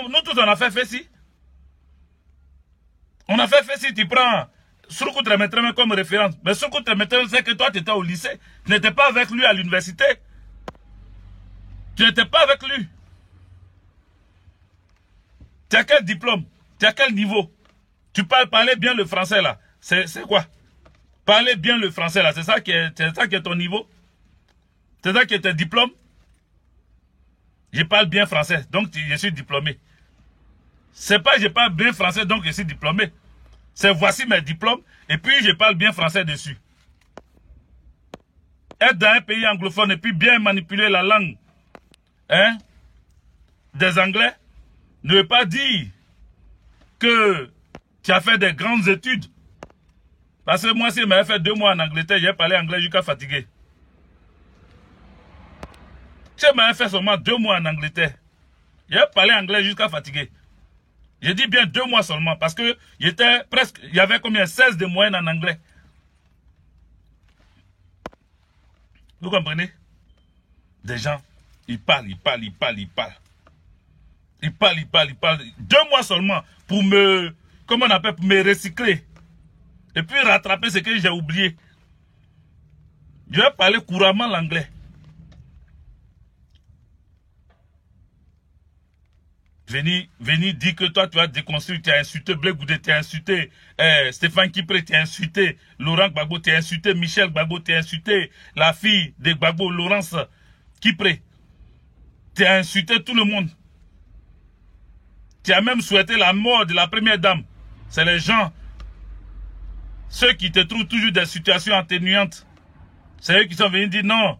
Nous tous on a fait F6. On a fait F6, tu prends Soukou Tremetreme comme référence. Mais Soukou Tremetreme, c'est que toi tu étais au lycée. Tu n'étais pas avec lui à l'université. Tu n'étais pas avec lui. Tu as quel diplôme? Tu as quel niveau? Tu parler bien le français là. C'est quoi? Parler bien le français là. C'est ça qui est ton niveau? C'est ça qui est ton diplôme? Je parle bien français, donc je suis diplômé. C'est pas je parle bien français, donc je suis diplômé. C'est voici mes diplômes, et puis je parle bien français dessus. Être dans un pays anglophone et puis bien manipuler la langue des Anglais ne veut pas dire que tu as fait des grandes études. Parce que moi, si je m'avais fait 2 mois en Angleterre, j'ai parlé anglais jusqu'à fatigué. Si je m'avais fait seulement 2 mois en Angleterre, j'ai parlé anglais jusqu'à fatigué. Je dis bien 2 mois seulement parce que j'étais presque, il y avait combien? 16 de moyenne en anglais. Vous comprenez? Des gens, ils parlent. Ils parlent. 2 mois seulement pour me, comment on appelle, pour me recycler. Et puis rattraper ce que j'ai oublié. Je vais parler couramment l'anglais. Venir dire que toi tu as déconstruit, tu as insulté Blé Goudé, tu as insulté Stéphane Kipré, tu as insulté Laurent Gbagbo, tu as insulté Michel Gbagbo, tu as insulté la fille de Gbagbo, Laurence Kipré. Tu as insulté tout le monde. Tu as même souhaité la mort de la première dame. C'est les gens, ceux qui te trouvent toujours des situations atténuantes. C'est eux qui sont venus dire non,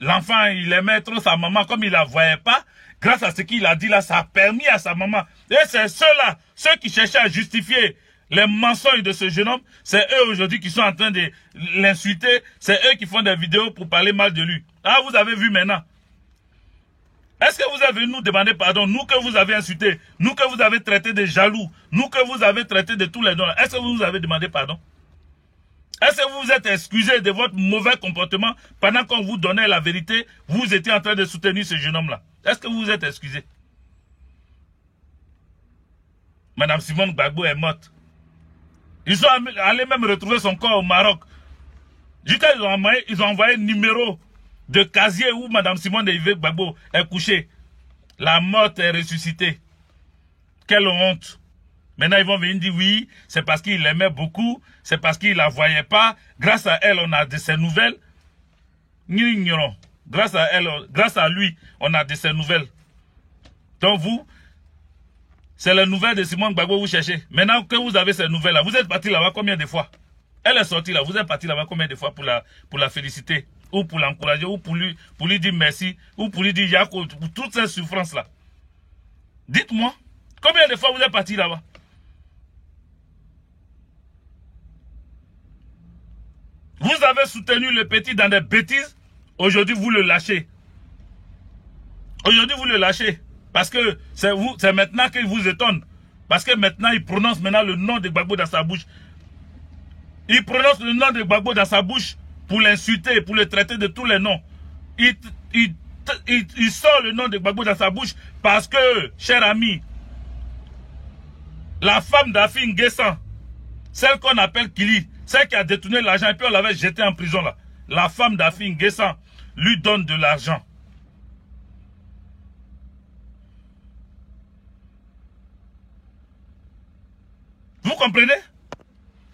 l'enfant il aimait trop sa maman comme il la voyait pas. Grâce à ce qu'il a dit là, ça a permis à sa maman. Et c'est ceux-là, ceux qui cherchaient à justifier les mensonges de ce jeune homme, c'est eux aujourd'hui qui sont en train de l'insulter. C'est eux qui font des vidéos pour parler mal de lui. Ah, vous avez vu maintenant. Est-ce que vous avez nous demander pardon, nous que vous avez insulté, nous que vous avez traité de jaloux, nous que vous avez traité de tous les dons, est-ce que vous nous avez demandé pardon? Est-ce que vous vous êtes excusé de votre mauvais comportement pendant qu'on vous donnait la vérité, vous étiez en train de soutenir ce jeune homme-là? Est-ce que vous vous êtes excusé? Madame Simone Gbagbo est morte. Ils sont allés même retrouver son corps au Maroc. Jusqu'à ils ont envoyé un numéro de casier où Madame Simone Gbagbo est couchée. La morte est ressuscitée. Quelle honte. Maintenant, ils vont venir dire oui, c'est parce qu'il l'aimait beaucoup, c'est parce qu'il ne la voyait pas. Grâce à elle, on a de ses nouvelles. Nous ignorons. Grâce à elle, grâce à lui, on a de ses nouvelles. Donc vous, c'est les nouvelles de Simone Gbagbo que vous cherchez. Maintenant que vous avez ces nouvelles-là, vous êtes parti là-bas combien de fois? Elle est sortie là, vous êtes parti là-bas combien de fois pour la féliciter? Ou pour l'encourager, ou pour lui dire merci, ou pour lui dire Yako, pour toutes ces souffrances-là. Dites-moi, combien de fois vous êtes parti là-bas? Vous avez soutenu le petit dans des bêtises, aujourd'hui vous le lâchez. Aujourd'hui vous le lâchez. Parce que c'est maintenant qu'il vous étonne. Parce que maintenant il prononce maintenant le nom de Gbagbo dans sa bouche. Il prononce le nom de Gbagbo dans sa bouche pour l'insulter, pour le traiter de tous les noms. Il sort le nom de Gbagbo dans sa bouche parce que, cher ami, la femme d'Afi N'Guessan, celle qu'on appelle Kili, celle qui a détourné l'argent et puis on l'avait jeté en prison là. La femme d'Afi N'Guessan lui donne de l'argent. Vous comprenez?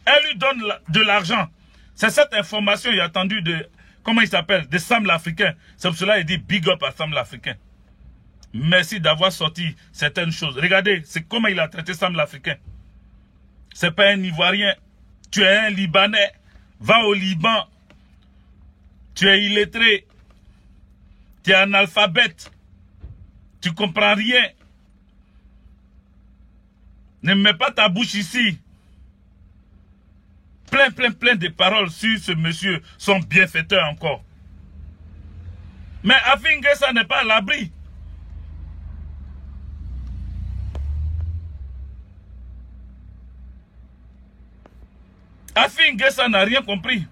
Elle lui donne de l'argent. C'est cette information, il a attendu de, comment il s'appelle, de Sam l'Africain. C'est pour cela qu'il dit big up à Sam l'Africain. Merci d'avoir sorti certaines choses. Regardez, c'est comment il a traité Sam l'Africain. C'est pas un Ivoirien. Tu es un Libanais. Va au Liban. Tu es illettré. Tu es analphabète. Tu comprends rien. Ne mets pas ta bouche ici. Plein de paroles sur ce monsieur, son bienfaiteur encore. Mais Afi N'Guessan n'est pas à l'abri. Afi N'Guessan n'a rien compris.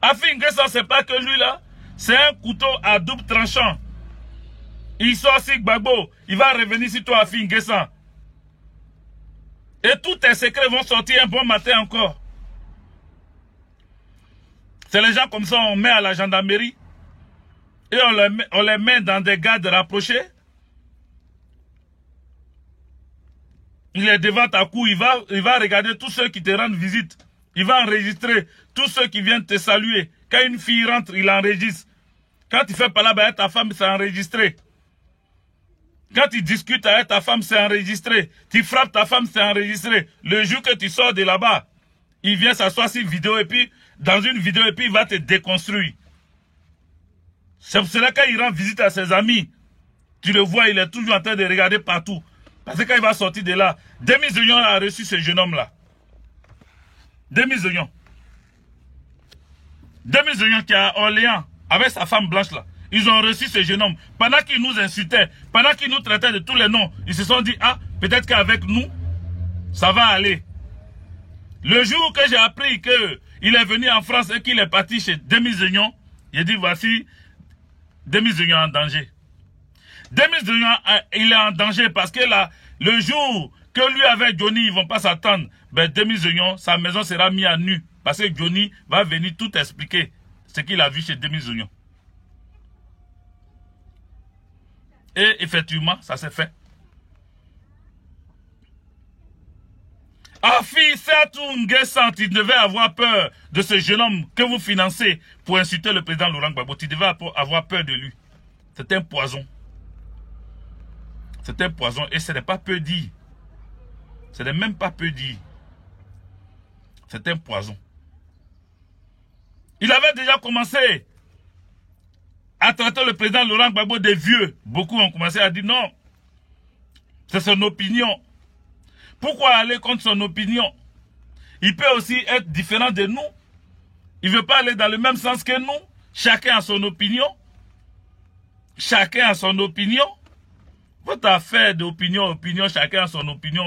Afi N'Guessan, c'est pas que lui là, c'est un couteau à double tranchant. Il sort sur Gbagbo, il va revenir sur toi Afi N'Guessan. Et tous tes secrets vont sortir un bon matin encore. C'est les gens comme ça, on met à la gendarmerie. Et on les met dans des gardes rapprochés. Il est devant ta cour, il va regarder tous ceux qui te rendent visite. Il va enregistrer tous ceux qui viennent te saluer. Quand une fille rentre, il enregistre. Quand tu fais parler avec ta femme, c'est enregistré. Quand tu discutes avec ta femme, c'est enregistré. Tu frappes ta femme, c'est enregistré. Le jour que tu sors de là-bas, il vient s'asseoir sur une vidéo et puis, dans une vidéo et puis il va te déconstruire. C'est pour cela que quand il rend visite à ses amis, tu le vois, il est toujours en train de regarder partout. Parce que quand il va sortir de là, Demis Oyon a reçu ce jeune homme-là. Demis Oyon. Demis Oyon qui est à Orléans, avec sa femme blanche là. Ils ont reçu ce jeune homme. Pendant qu'ils nous insultaient, pendant qu'ils nous traitaient de tous les noms, ils se sont dit, ah, peut-être qu'avec nous, ça va aller. Le jour que j'ai appris qu'il est venu en France et qu'il est parti chez Demis Oyon, j'ai dit, voici, Demis Oyon en danger. Demis Oyon, il est en danger parce que là, le jour que lui avec Johnny, ils ne vont pas s'attendre, ben Demis Oyon, sa maison sera mise à nu. Parce que Johnny va venir tout expliquer ce qu'il a vu chez Demis Oyon. Et effectivement, ça s'est fait. Afi N'Guessan, tu devais avoir peur de ce jeune homme que vous financez pour insulter le président Laurent Gbagbo. Tu devais avoir peur de lui. C'est un poison. C'est un poison et ce n'est pas peu dit. Ce n'est même pas peu dit. C'est un poison. Il avait déjà commencé à traiter le président Laurent Gbagbo des vieux. Beaucoup ont commencé à dire non. C'est son opinion. Pourquoi aller contre son opinion? Il peut aussi être différent de nous. Il ne veut pas aller dans le même sens que nous. Chacun a son opinion. Chacun a son opinion. Votre affaire d'opinion, chacun a son opinion.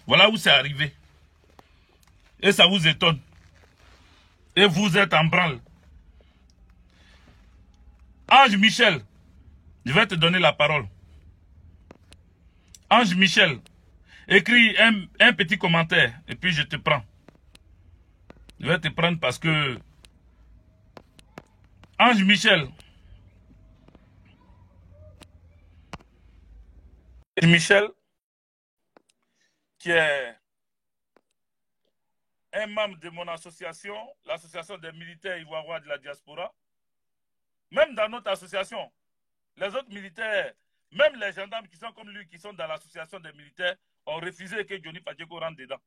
Voilà où c'est arrivé. Et ça vous étonne. Et vous êtes en branle. Ange Michel, je vais te donner la parole. Ange Michel, écris un petit commentaire et puis je te prends. Je vais te prendre parce que Ange Michel, qui est un membre de mon association, l'association des militaires ivoiriens de la diaspora. Même dans notre association, les autres militaires, même les gendarmes qui sont comme lui, qui sont dans l'association des militaires, ont refusé que Johnny Fadjeko rentre dedans.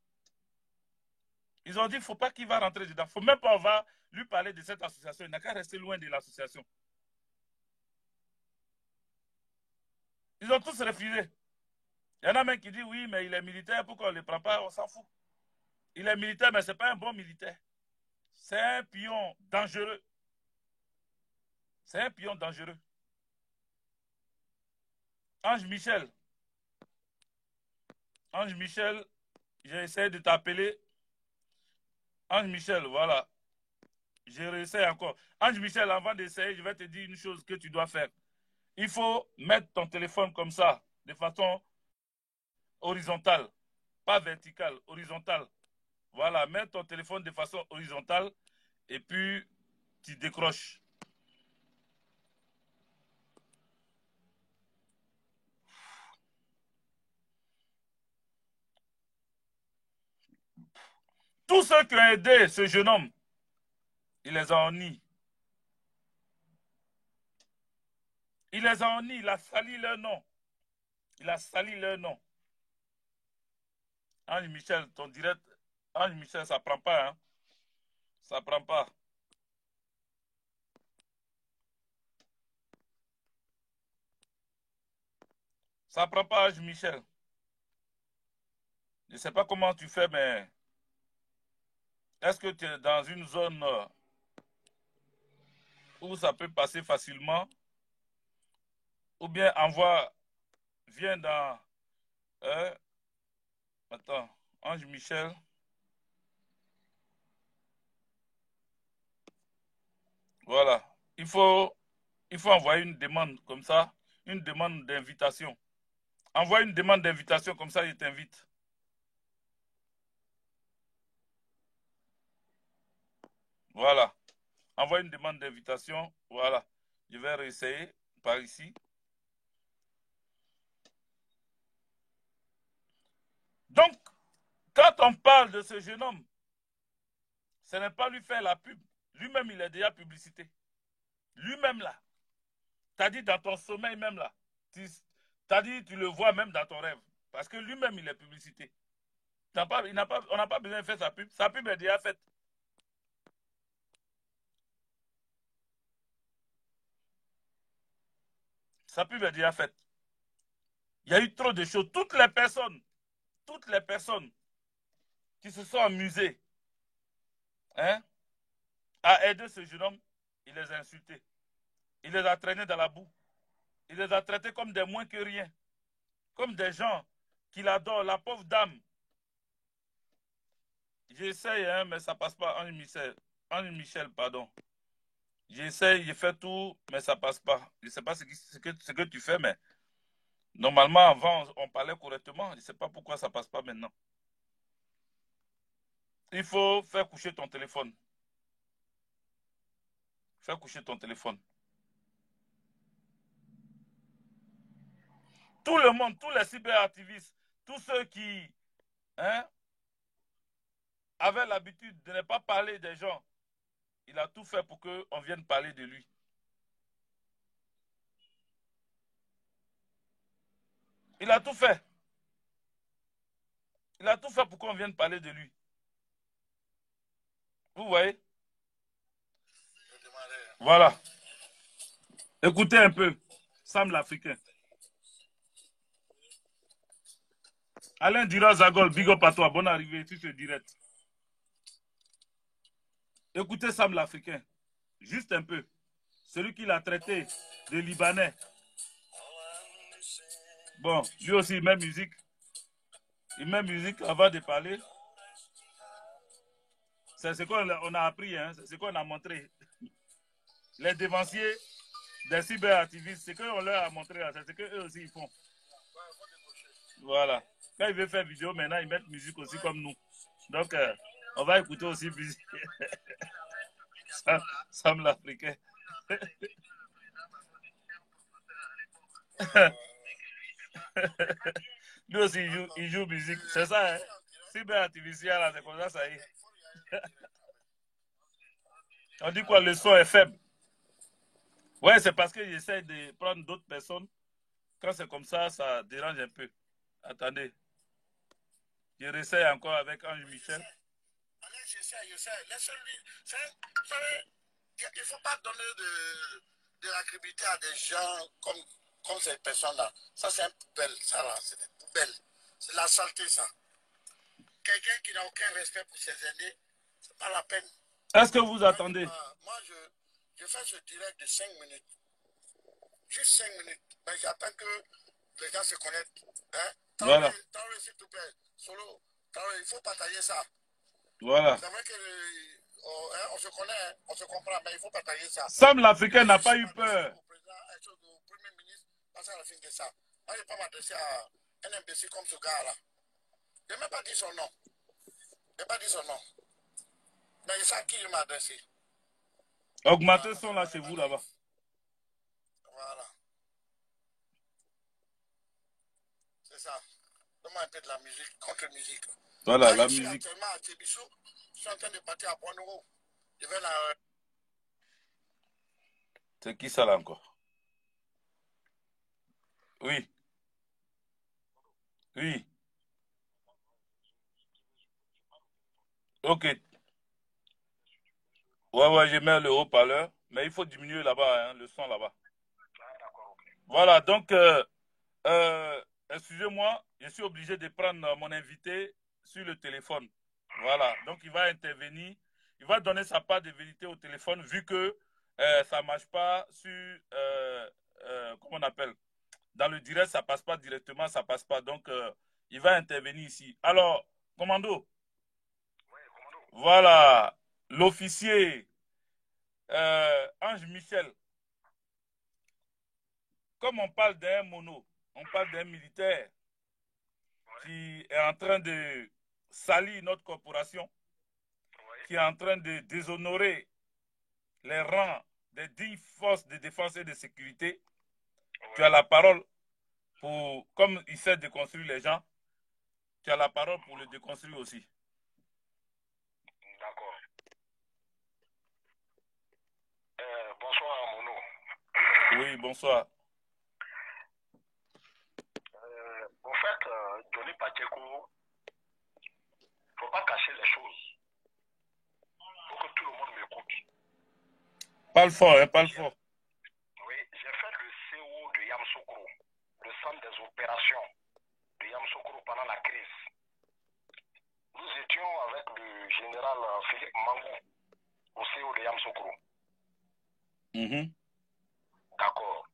Ils ont dit, il ne faut pas qu'il va rentrer dedans. Il ne faut même pas on va lui parler de cette association. Il n'a qu'à rester loin de l'association. Ils ont tous refusé. Il y en a même qui disent, oui, mais il est militaire, pourquoi on ne le prend pas? On s'en fout. Il est militaire, mais ce n'est pas un bon militaire. C'est un pion dangereux. C'est un pion dangereux. Ange Michel, j'ai essayé de t'appeler. Ange Michel, voilà. Je réessaye encore. Ange Michel, avant d'essayer, je vais te dire une chose que tu dois faire. Il faut mettre ton téléphone comme ça, de façon horizontale. Pas verticale, horizontale. Voilà, mets ton téléphone de façon horizontale et puis tu décroches. Tous ceux qui ont aidé ce jeune homme, il les a ennis. Il les a ennis, il a sali leur nom. Il a sali leur nom. Ange Michel, ton direct, Ange Michel, ça prend pas, hein. Ça prend pas. Ça prend pas, Ange Michel. Je ne sais pas comment tu fais, mais est-ce que tu es dans une zone où ça peut passer facilement? Ou bien envoie, viens dans... attends, Ange Michel. Voilà. Il faut envoyer une demande comme ça, une demande d'invitation. Envoie une demande d'invitation comme ça, je t'invite. Voilà. Envoie une demande d'invitation. Voilà. Je vais réessayer par ici. Donc, quand on parle de ce jeune homme, ce n'est pas lui faire la pub. Lui-même, il est déjà publicité. Lui-même là. T'as dit dans ton sommeil même là. T'as dit tu le vois même dans ton rêve. Parce que lui-même, il est publicité. On n'a pas besoin de faire sa pub. Sa pub est déjà faite. Sa pub est déjà faite. Il y a eu trop de choses. Toutes les personnes qui se sont amusées, hein, à aider ce jeune homme, il les a insultés. Il les a traînés dans la boue. Il les a traités comme des moins que rien. Comme des gens qu'il adore, la pauvre dame. J'essaye, hein, mais ça passe pas. Ange Michel, pardon. J'essaye, je fais tout, mais ça passe pas. Je ne sais pas ce que tu fais, mais normalement, avant, on parlait correctement. Je ne sais pas pourquoi ça passe pas maintenant. Il faut faire coucher ton téléphone. Fais coucher ton téléphone. Tout le monde, tous les cyberactivistes, tous ceux qui avaient l'habitude de ne pas parler des gens, il a tout fait pour qu'on vienne parler de lui. Il a tout fait. Il a tout fait pour qu'on vienne parler de lui. Vous voyez? Voilà. Écoutez un peu. Sam l'Africain. Alain Dira Zagol, big up à toi. Bonne arrivée sur ce direct. Écoutez Sam l'Africain. Juste un peu. Celui qui l'a traité de Libanais. Bon, lui aussi, il met musique. Il met musique avant de parler. C'est ce qu'on a appris, hein? C'est ce qu'on a montré. Les dévanciers des cyberactivistes, c'est ce qu'on leur a montré, c'est ce qu'eux aussi ils font. Voilà. Quand ils veulent faire vidéo, maintenant, ils mettent musique aussi comme nous. Donc, on va écouter aussi musique. Sam l'Africain. Lui aussi, il joue musique. C'est ça, hein? Cyberartificiel, là, c'est comme ça y est. On dit quoi, le son est faible. Ouais, c'est parce qu'ils essaient de prendre d'autres personnes. Quand c'est comme ça dérange un peu. Attendez. Je réessaye encore avec Ange Michel. Je sais. Laisse-lui. Il ne faut pas donner de la crédibilité à des gens comme ces personnes-là. Ça, c'est une poubelle. Ça, là, c'est une poubelle. C'est de la saleté, ça. Quelqu'un qui n'a aucun respect pour ses aînés, c'est pas la peine. Est-ce que vous attendez? Moi, je fais ce direct de 5 minutes. Juste 5 minutes. Mais j'attends que les gens se connectent. Hein? Voilà. Traoré, s'il te plaît. Solo. Traoré, il faut partager ça. Voilà. C'est vrai que on se connaît, hein, on se comprend, mais il faut partager ça. Sam l'Africain n'a pas eu peur. Au Premier ministre, passer à la fin de ça. Moi, je ne vais pas m'adresser à un imbécile comme ce gars-là. Je n'ai même pas dit son nom. Je n'ai pas dit son nom. Mais c'est à qui je m'ai adressé. Augmentez son là chez vous là-bas. Voilà. C'est ça. Donne-moi un peu de la musique, contre-musique. Voilà, la musique. Actuellement à Tébissou, je suis en train de partir à Bois-Nouveau. Je vais là. C'est qui ça là encore? Oui. Oui. Ok. Ouais, je mets le haut-parleur. Mais il faut diminuer là-bas, hein, le son là-bas. Voilà, donc, excusez-moi, je suis obligé de prendre mon invité sur le téléphone. Voilà, donc il va intervenir. Il va donner sa part de vérité au téléphone vu que ça ne marche pas sur, comment on appelle, dans le direct, ça ne passe pas directement, ça ne passe pas. Donc, il va intervenir ici. Alors, commando. Oui, commando. Voilà, l'officier Ange Michel. Comme on parle d'un mono, on parle d'un militaire qui est en train de salir notre corporation, qui est en train de déshonorer les rangs des 10 forces de défense et de sécurité. Tu as la parole pour, comme il sait déconstruire les gens, tu as la parole pour le déconstruire aussi. D'accord. Bonsoir, Mono. Oui, bonsoir. En fait, Johnny Pacheco, il ne faut pas cacher les choses. Il faut que tout le monde m'écoute. Parle fort, hein, parle fort. Oui, j'ai fait le CO de Yamoussoukro, le centre des opérations de Yamoussoukro pendant la crise. Nous étions avec le général Philippe Mangou au CO de Yamoussoukro. D'accord.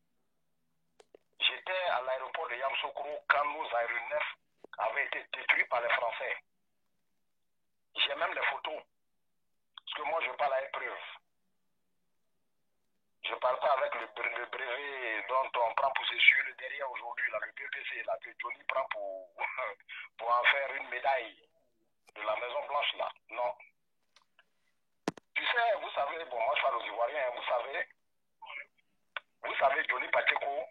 J'étais à l'aéroport de Yamoussoukro quand nos aéronefs avaient été détruits par les Français. J'ai même les photos. Parce que moi, je parle avec preuve. Je ne parle pas avec le brevet dont on prend possession derrière aujourd'hui, là, le BPC, là, que Johnny prend pour en faire une médaille de la Maison Blanche, là. Non. Tu sais, vous savez, bon, moi je parle aux Ivoiriens, vous savez, Johnny Pacheco,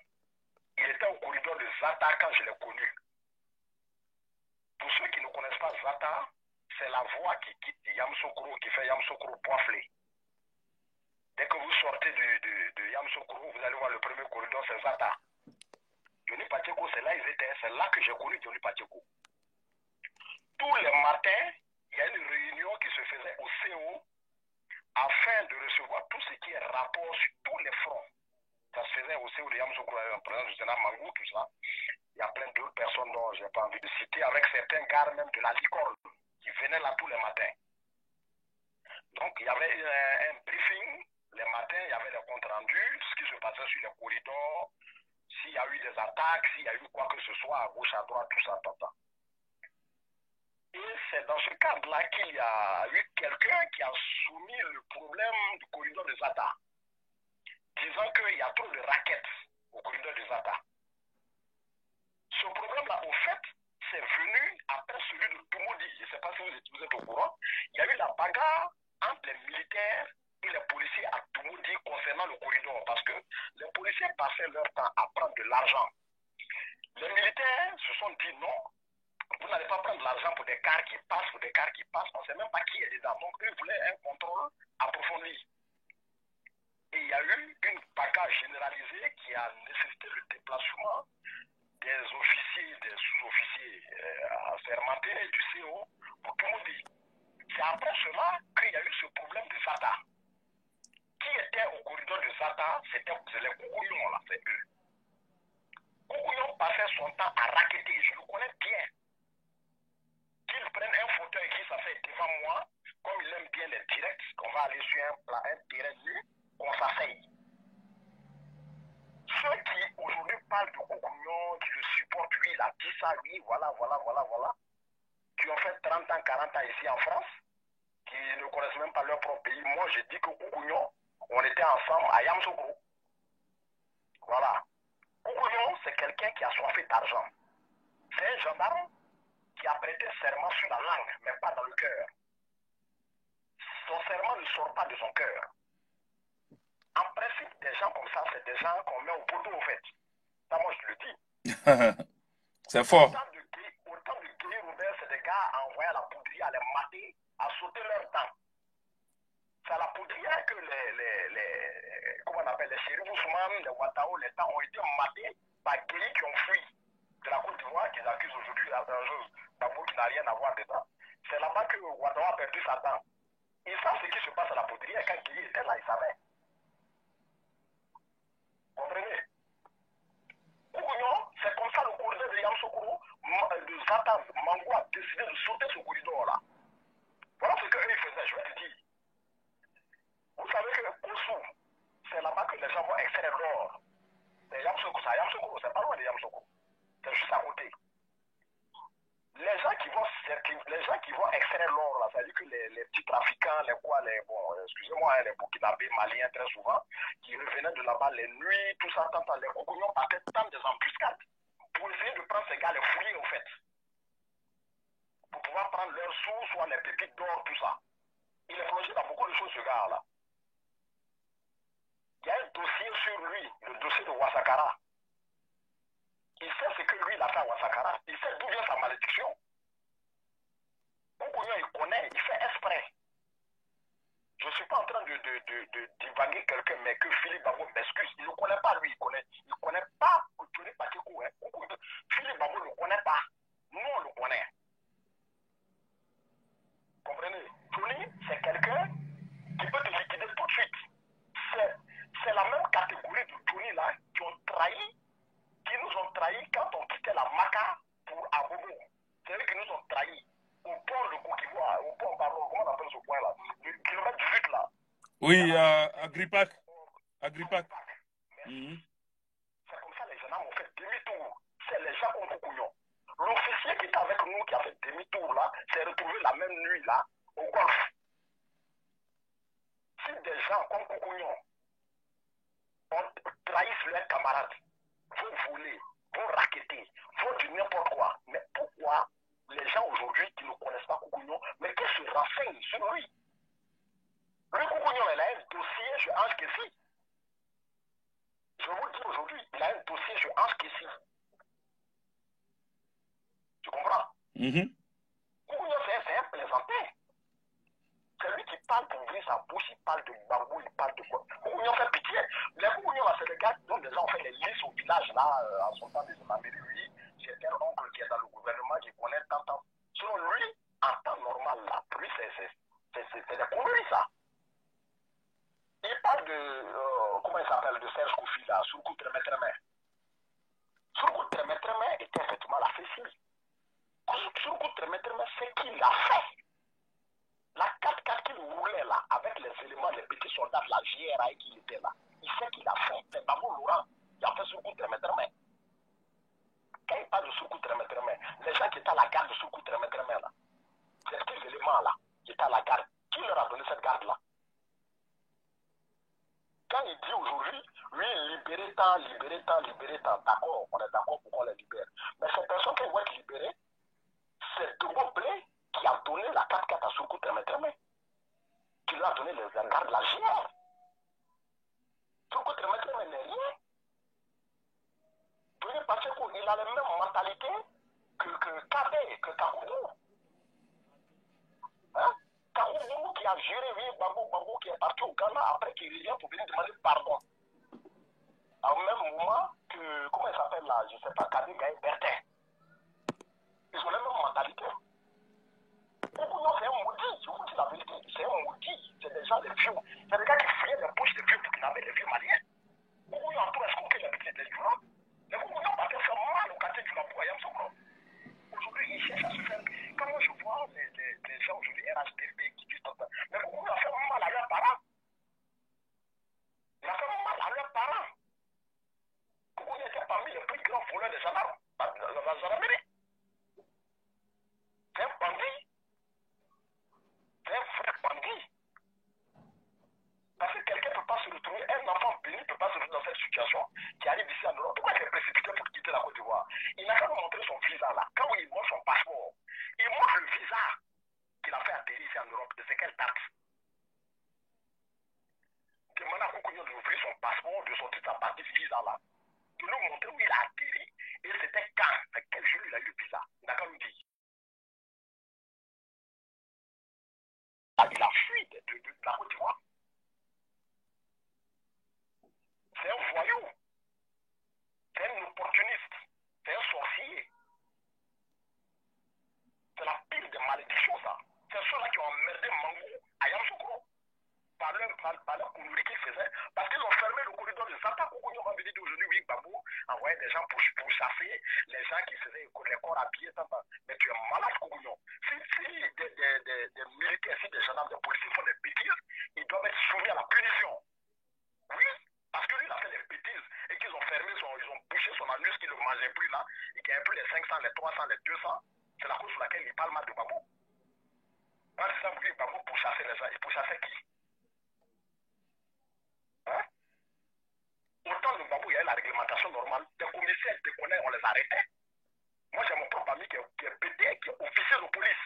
il était au corridor de Zata quand je l'ai connu. Pour ceux qui ne connaissent pas Zata, c'est la voie qui quitte Yamoussoukro, qui fait Yamoussoukro-Boisflé. Dès que vous sortez de Yamoussoukro, vous allez voir le premier corridor, c'est Zata. Johnny Pacheco, c'est là ils étaient. C'est là que j'ai connu Johnny Pacheco. Tous les matins, il y a une réunion qui se faisait au CO afin de recevoir tout ce qui est rapport sur tous les fronts. Ça se faisait au CO de Yamoussoukro, en présence du général Mangou, tout ça. Il y a plein d'autres personnes dont je n'ai pas envie de citer, avec certains gars même de la Licorne qui venaient là tous les matins. Donc il y avait un briefing les matins, il y avait les comptes rendus, ce qui se passait sur les corridors, s'il y a eu des attaques, s'il y a eu quoi que ce soit à gauche, à droite, tout ça, tout ça. Et c'est dans ce cadre-là qu'il y a eu quelqu'un qui a soumis le problème du corridor de Zata, disant qu'il y a trop de raquettes au corridor de Zata. Ce problème-là, au fait, c'est venu après celui de Toumoudi. Je ne sais pas si vous êtes au courant. Il y a eu la bagarre entre les militaires et les policiers à Toumoudi concernant le corridor, parce que les policiers passaient leur temps à prendre de l'argent. Les militaires se sont dit non, vous n'allez pas prendre de l'argent pour des cars qui passent, on ne sait même pas qui est dedans. Donc eux voulaient un contrôle approfondi. Et il y a eu une bagarre généralisée qui a nécessité le déplacement des officiers, des sous-officiers assermentés du CO pour Toumoudi. C'est après cela qu'il y a eu ce problème de Zata. Qui était au corridor de Zata, c'est les Koukouillons, là, c'est eux. Koukouillon passait son temps à raqueter, je le connais bien. Qu'il prenne un fauteuil qui s'assied devant moi, comme il aime bien les directs, qu'on va aller sur un terrain nu, on s'asseye. Ceux qui aujourd'hui parlent de Koukouillon, qui le supportent, lui, il a dit ça, lui, voilà, qui ont fait 30 ans, 40 ans ici en France, qui ne connaissent même pas leur propre pays. Moi, j'ai dit que Koukouillon, on était ensemble à Yamoussoukro. Voilà. Koukouillon, c'est quelqu'un qui a soifé d'argent. C'est un gendarme qui a prêté serment sur la langue, mais pas dans le cœur. Son serment ne sort pas de son cœur. En principe, des gens comme ça, c'est des gens qu'on met au poteau, au fait. Ça, moi, je le dis. C'est fort. Autant de Guy Robert, c'est des gars à envoyer à la poudrière, à les mater, à sauter leur temps. C'est à la poudrière que comment on appelle, les Chérif Ousmane, les Ouattao, les temps ont été matés par Guy qui ont fui de la Côte d'Ivoire, qu'ils accusent aujourd'hui d'un chose d'amour qui n'a rien à voir dedans. C'est là-bas que Ouattao a perdu sa dent. Ils savent ce qui se passe à la poudrière. Quand Guy était là, ils savaient. Comprenez? Koukouillon, c'est comme ça le corridor de Yamoussoukro, de Zata, Mangou a décidé de sauter ce corridor-là. Voilà ce qu'eux faisaient, je vais te dire. Vous savez que Koussou, c'est là-bas que les gens vont extraire l'or. C'est Yamoussoukro, c'est pas loin de Yamoussoukro. C'est juste à côté. Les gens qui vont extraire l'or, là, c'est-à-dire que les petits trafiquants, excusez-moi, les Burkinabés, Maliens, très souvent, qui revenaient de là-bas les nuits, tout ça, les Koukouillons partaient tant des embuscades pour essayer de prendre ces gars, les fouiller, au fait. Pour pouvoir prendre leurs sous, soit les pépites d'or, tout ça. Il est plongé dans beaucoup de choses, ce gars-là. Il y a un dossier sur lui, le dossier de Ouassakara. Il sait ce que lui, il a fait à Ouassakara. Il sait d'où vient sa malédiction. Koukouillon, il connaît, il fait exprès. Je ne suis pas en train de divaguer quelqu'un, mais que Philippe Babo m'excuse. Il ne connaît pas, lui, il ne connaît pas Johnny Pacheco. Philippe Babo ne le connaît pas. Nous, on le connaît. Comprenez? Johnny, c'est quelqu'un qui peut te liquider tout de suite. C'est la même catégorie de Johnny là qui nous ont trahis quand on quittait la Maca pour Abobo. C'est eux qui nous ont trahis. Au port de Coquivoire, au port, pardon, comment on appelle ce point là? Le kilomètre 18 là. Oui, Agripac. C'est comme ça les gens ont fait demi-tour. C'est les gens comme Koukouillon. L'officier qui était avec nous, qui a fait demi-tour là, s'est retrouvé la même nuit là, au golf. Si des gens comme Koukouillon trahissent leurs camarades, vont voler, vont racketter, vont dire n'importe quoi. Mais pourquoi les gens aujourd'hui qui ne connaissent pas Koukouillon, mais qui se renseignent sur lui? Le Koukouillon, il a un dossier sur Ange Kessi. Je vous le dis aujourd'hui, il a un dossier sur Ange Kessi. Tu comprends? Koukouillon, c'est un plaisantin. C'est lui qui parle pour ouvrir sa bouche, il parle de Bangou, il parle de quoi. Koukouillon fait pitié. Les Koukouillons, c'est les gars dont les gens ont fait les listes au village, là, en son temps des Amériques, lui, c'était qui est dans le gouvernement, qui connaît tant. Selon lui, en temps normal, là, pour lui, c'est des conneries, ça. Il parle de, comment il s'appelle, de Serge Koufi, là, Surkou Tremetreme. Surkou Tremetreme était effectivement la fessile. Surkou Tremetreme, c'est qu'il a fait. La 4x4 qu'il roulait là, avec les éléments, les petits soldats de la GRA qui étaient là, il sait qu'il a fait. C'est Babou Laurent qui a fait Surkou Tremetreme. Quand il parle de Surkou Tremetreme, les gens qui étaient à la garde de Surkou Tremetreme là, ces petits éléments là, qui étaient à la garde, qui leur a donné cette garde là? Quand il dit aujourd'hui, oui, libérer tant, d'accord, on est d'accord pour qu'on les libère. Mais ces personnes qui vont être libérées, c'est Togo Blé qui a donné la 4x4 à Surkou Tremetreme, qui lui a donné les gardes de la GR. Surkou Tremetreme n'est rien. Parce qu'il a la même mentalité que Kabé, que Kakoudou. Hein? Kakoudou qui a géré, oui, Bambou qui est parti au Ghana après qu'il revient pour venir demander pardon. Au même moment que, comment il s'appelle là, je ne sais pas, Kabé Gaï Bertin. Ils ont la même mentalité. Non, c'est un maudit, je vous dis la vérité, c'est un maudit. C'est des gens, des vieux. C'est des gars qui fouillaient les poches des vieux burkinabés, les vieux maliens. Beaucoup ont tout escroqué les petits des jurons. Les beaucoup ont pas fait mal au quartier du Lapou à Yamsokro. Aujourd'hui, ils cherchent à se faire. Quand moi je vois les gens aujourd'hui, RHDP, qui disent ça, mais beaucoup ont fait mal à leurs parents. Ils ont fait mal à leurs parents. Beaucoup étaient parmi les plus grands voleurs des gendarmes, la gendarmerie. C'est un bandit. C'est un vrai bandit. Parce que quelqu'un ne peut pas se retrouver, un enfant béni ne peut pas se retrouver dans cette situation qui arrive ici en Europe. Pourquoi il est précipité pour quitter la Côte d'Ivoire? Il n'a qu'à nous montrer son visa là. Quand il montre son passeport, il montre le visa qu'il a fait atterrir ici en Europe. De c'est quelle date? Demande à Koukounio de ouvrir son passeport, de sortir sa partie visa là. De nous montrer où il a atterri et c'était quand, avec quel jour il a eu le visa. Il n'a qu'à nous dire. Il a fui de la Côte d'Ivoire. C'est un voyou. C'est un opportuniste. C'est un sorcier. C'est la pire des malédictions, ça. C'est ceux-là qui ont emmerdé Mangou à Yamoussoukro. Par leur connerie qu'ils faisaient. Parce qu'ils ont fermé le corridor de Zata. Koukounio va venir aujourd'hui, oui, Babou, envoyer des gens pour chasser les gens qui faisaient les corps habillés. Mais tu es malade, Koukounio. Si des militaires, si des gendarmes, des policiers font des bêtises, ils doivent être soumis à la punition. Oui, parce que lui, il a fait des bêtises et qu'ils ont fermé ils ont bouché son anus qu'il ne mangeait plus là, et qu'il n'y avait plus les 500, les 300, les 200. C'est la cause sur laquelle il parle mal de Babou. Par exemple, lui, Babou, pour chasser les gens, il pourchassait qui? Hein? Autant de Babou, il y a la réglementation normale. Des commissaires déconnaient, on les arrêtait. Moi, j'ai mon propre ami qui est pété, qui est officier de police.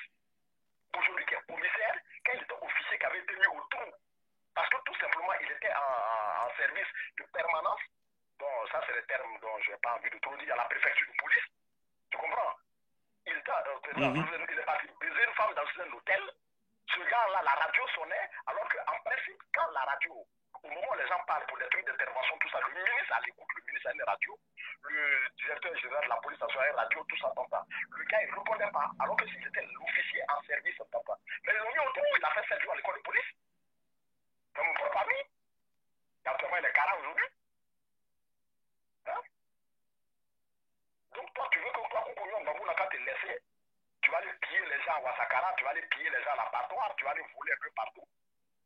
Aujourd'hui, qui est commissaire, quand il était officier, qui avait été mis au trou. Parce que tout simplement, il était en service de permanence. Bon, ça, c'est le terme dont je n'ai pas envie de trop dire à la préfecture de police. Tu comprends? Il est parti baiser une femme dans un hôtel. Ce gars-là, la radio sonnait, alors qu'en principe, quand la radio, au moment où les gens parlent pour des trucs d'intervention, tout ça, le ministre à l'écoute, le ministre a une radio, le directeur général de la police a une radio, tout ça, tout ça. Le gars, il ne répondait pas, alors que c'était l'officier en service, tout ça. Mais ils l'ont mis au trou, il a fait 7 jours à l'école de police. C'est mon propre ami. Il y a actuellement les carats aujourd'hui. Hein? Donc toi, tu veux que toi, Koukounio Mbamou, quand tu es laissé, tu vas aller piller les gens à Ouassakara, tu vas aller piller les gens à l'abattoir, tu vas aller voler un peu partout.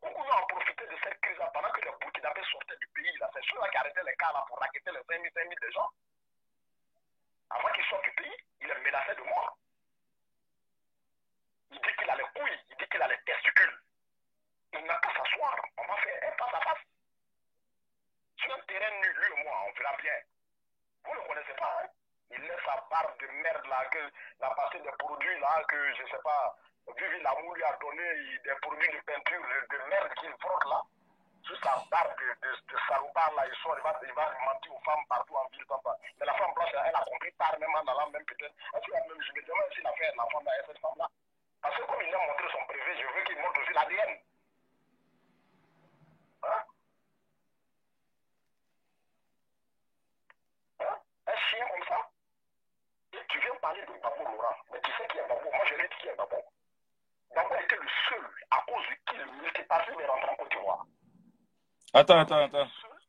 Koukounio a profité de cette crise-là pendant que les Burkinabés sortaient du pays. C'est ceux-là qui arrêtaient les cas là pour raqueter les 5 000 des gens. Avant qu'ils sortent du pays, il les menaçait de mort. Il dit qu'il a les couilles, il dit qu'il a les testicules. Il n'a qu'à s'asseoir, on va faire un face à face. Sur un terrain nu, lui et moi, on verra bien. Vous ne le connaissez pas, hein? Il laisse sa barbe de merde là, que la partie des produits là, que je sais pas, Vivi Lamou lui a donné des produits de peinture de merde qu'il frotte là. Sur sa barbe de salopard là, il sort, il va mentir aux femmes partout en ville. Mais la femme blanche, elle a compris tard, même en allant, même peut-être. Même, je me demande s'il a fait la femme là, cette femme là. Parce que comme il a montré son privé, je veux qu'il montre aussi l'ADN. Hein? Hein? Un chien comme ça? Et tu viens parler de Gbagbo Laurent, mais tu sais qui est Gbagbo? Moi, je l'ai dit qui est Gbagbo. Gbagbo était le seul à cause de qui le multipartisme est rentré en Côte d'Ivoire.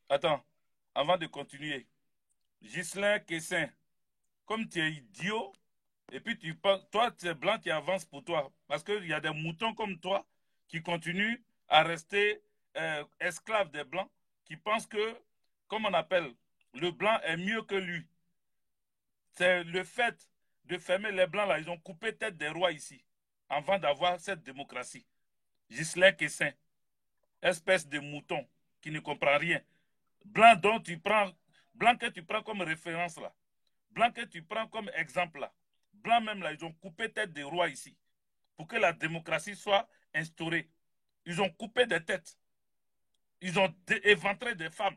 Attends. Avant de continuer, Ghislain Kessin, comme tu es idiot, et puis toi, tu es blanc qui avance pour toi. Parce qu'il y a des moutons comme toi qui continuent à rester esclaves des blancs, qui pensent que, comme on appelle, le blanc est mieux que lui. C'est le fait de fermer les blancs là, ils ont coupé tête des rois ici, avant d'avoir cette démocratie. Ghislain Kessin, espèce de mouton qui ne comprend rien. Blanc que tu prends comme référence là, blanc que tu prends comme exemple là, blanc même là, ils ont coupé tête des rois ici, pour que la démocratie soit instaurée. Ils ont coupé des têtes, ils ont éventré des femmes,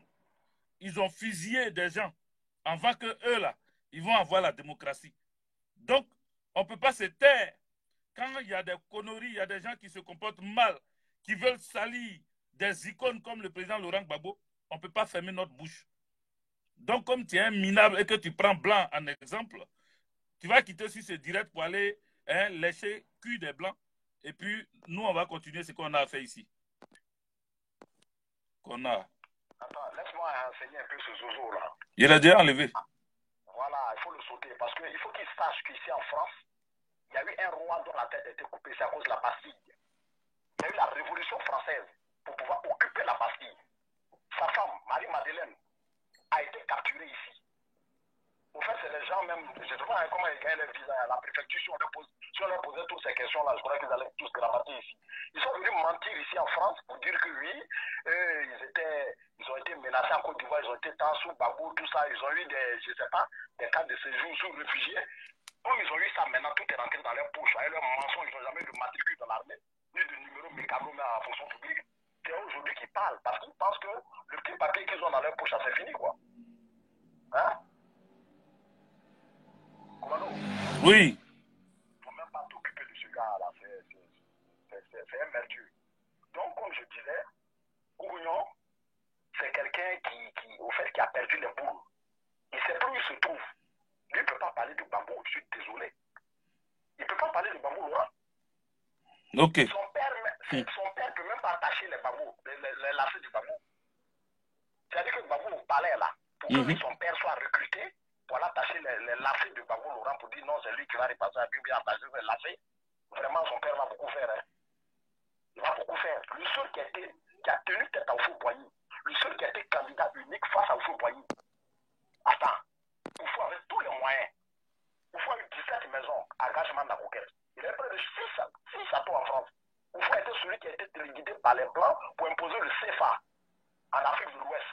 ils ont fusillé des gens, avant que eux là, ils vont avoir la démocratie. Donc, on ne peut pas se taire. Quand il y a des conneries, il y a des gens qui se comportent mal, qui veulent salir des icônes comme le président Laurent Gbagbo, on ne peut pas fermer notre bouche. Donc, comme tu es un minable et que tu prends blanc en exemple, tu vas quitter sur ce direct pour aller lécher cul des blancs. Et puis, nous, on va continuer ce qu'on a fait ici. Attends, laisse-moi enseigner un peu ce zozo-là. Il a déjà enlevé. Voilà, il faut le sauter parce qu'il faut qu'il sache qu'ici en France, il y a eu un roi dont la tête a été coupée, c'est à cause de la Bastille. Il y a eu la Révolution française pour pouvoir occuper la Bastille. Sa femme, Marie-Madeleine, a été capturée ici. En fait, c'est les gens même, je ne sais pas comment ils gagnent leur visa à la préfecture, si on leur posait toutes ces questions-là, je crois qu'ils allaient tous gravater ici. Ils sont venus mentir ici en France pour dire que oui, ils ont été menacés en Côte d'Ivoire, ils ont été tant sous Gbagbo, tout ça, ils ont eu des, je ne sais pas, des cas de séjour sous réfugiés. Comme ils ont eu ça, maintenant tout est rentré dans leur poche. Avec leurs mensonges, ils n'ont jamais eu de matricule dans l'armée, ni de numéro mécano, mais en fonction publique. C'est aujourd'hui qu'ils parlent, parce qu'ils pensent que le petit papier qu'ils ont dans leur poche, ça c'est fini, quoi. Hein? Commando? Oui. Il ne faut même pas t'occuper de ce gars-là, c'est un merdieux. Donc, comme je disais, Ougnon, c'est quelqu'un qui a perdu les boules. Il ne sait plus où il se trouve. Lui ne peut pas parler de Gbagbo, je suis désolé. Il ne peut pas parler de Gbagbo Laurent. Ok. Son père ne peut même pas attacher les Gbagbo, les lacets de Gbagbo. C'est-à-dire que Gbagbo au palais là, pour que son père soit recruté, pour attacher les lacets de Gbagbo Laurent, pour dire non, c'est lui qui va repasser à Bibi, attacher les lacets. Vraiment, son père va beaucoup faire. Hein. Il va beaucoup faire. Le seul qui a tenu tête à Houphouët-Boigny, le seul qui a été candidat unique face à Houphouët-Boigny. Attends, Houphouët avec tous les moyens. Houphouët a eu 17 maisons à Gachman d'Akouket. Il avait près de 6 châteaux en France. Houphouët était celui qui a été téléguidé par les Blancs pour imposer le CFA en Afrique de l'Ouest.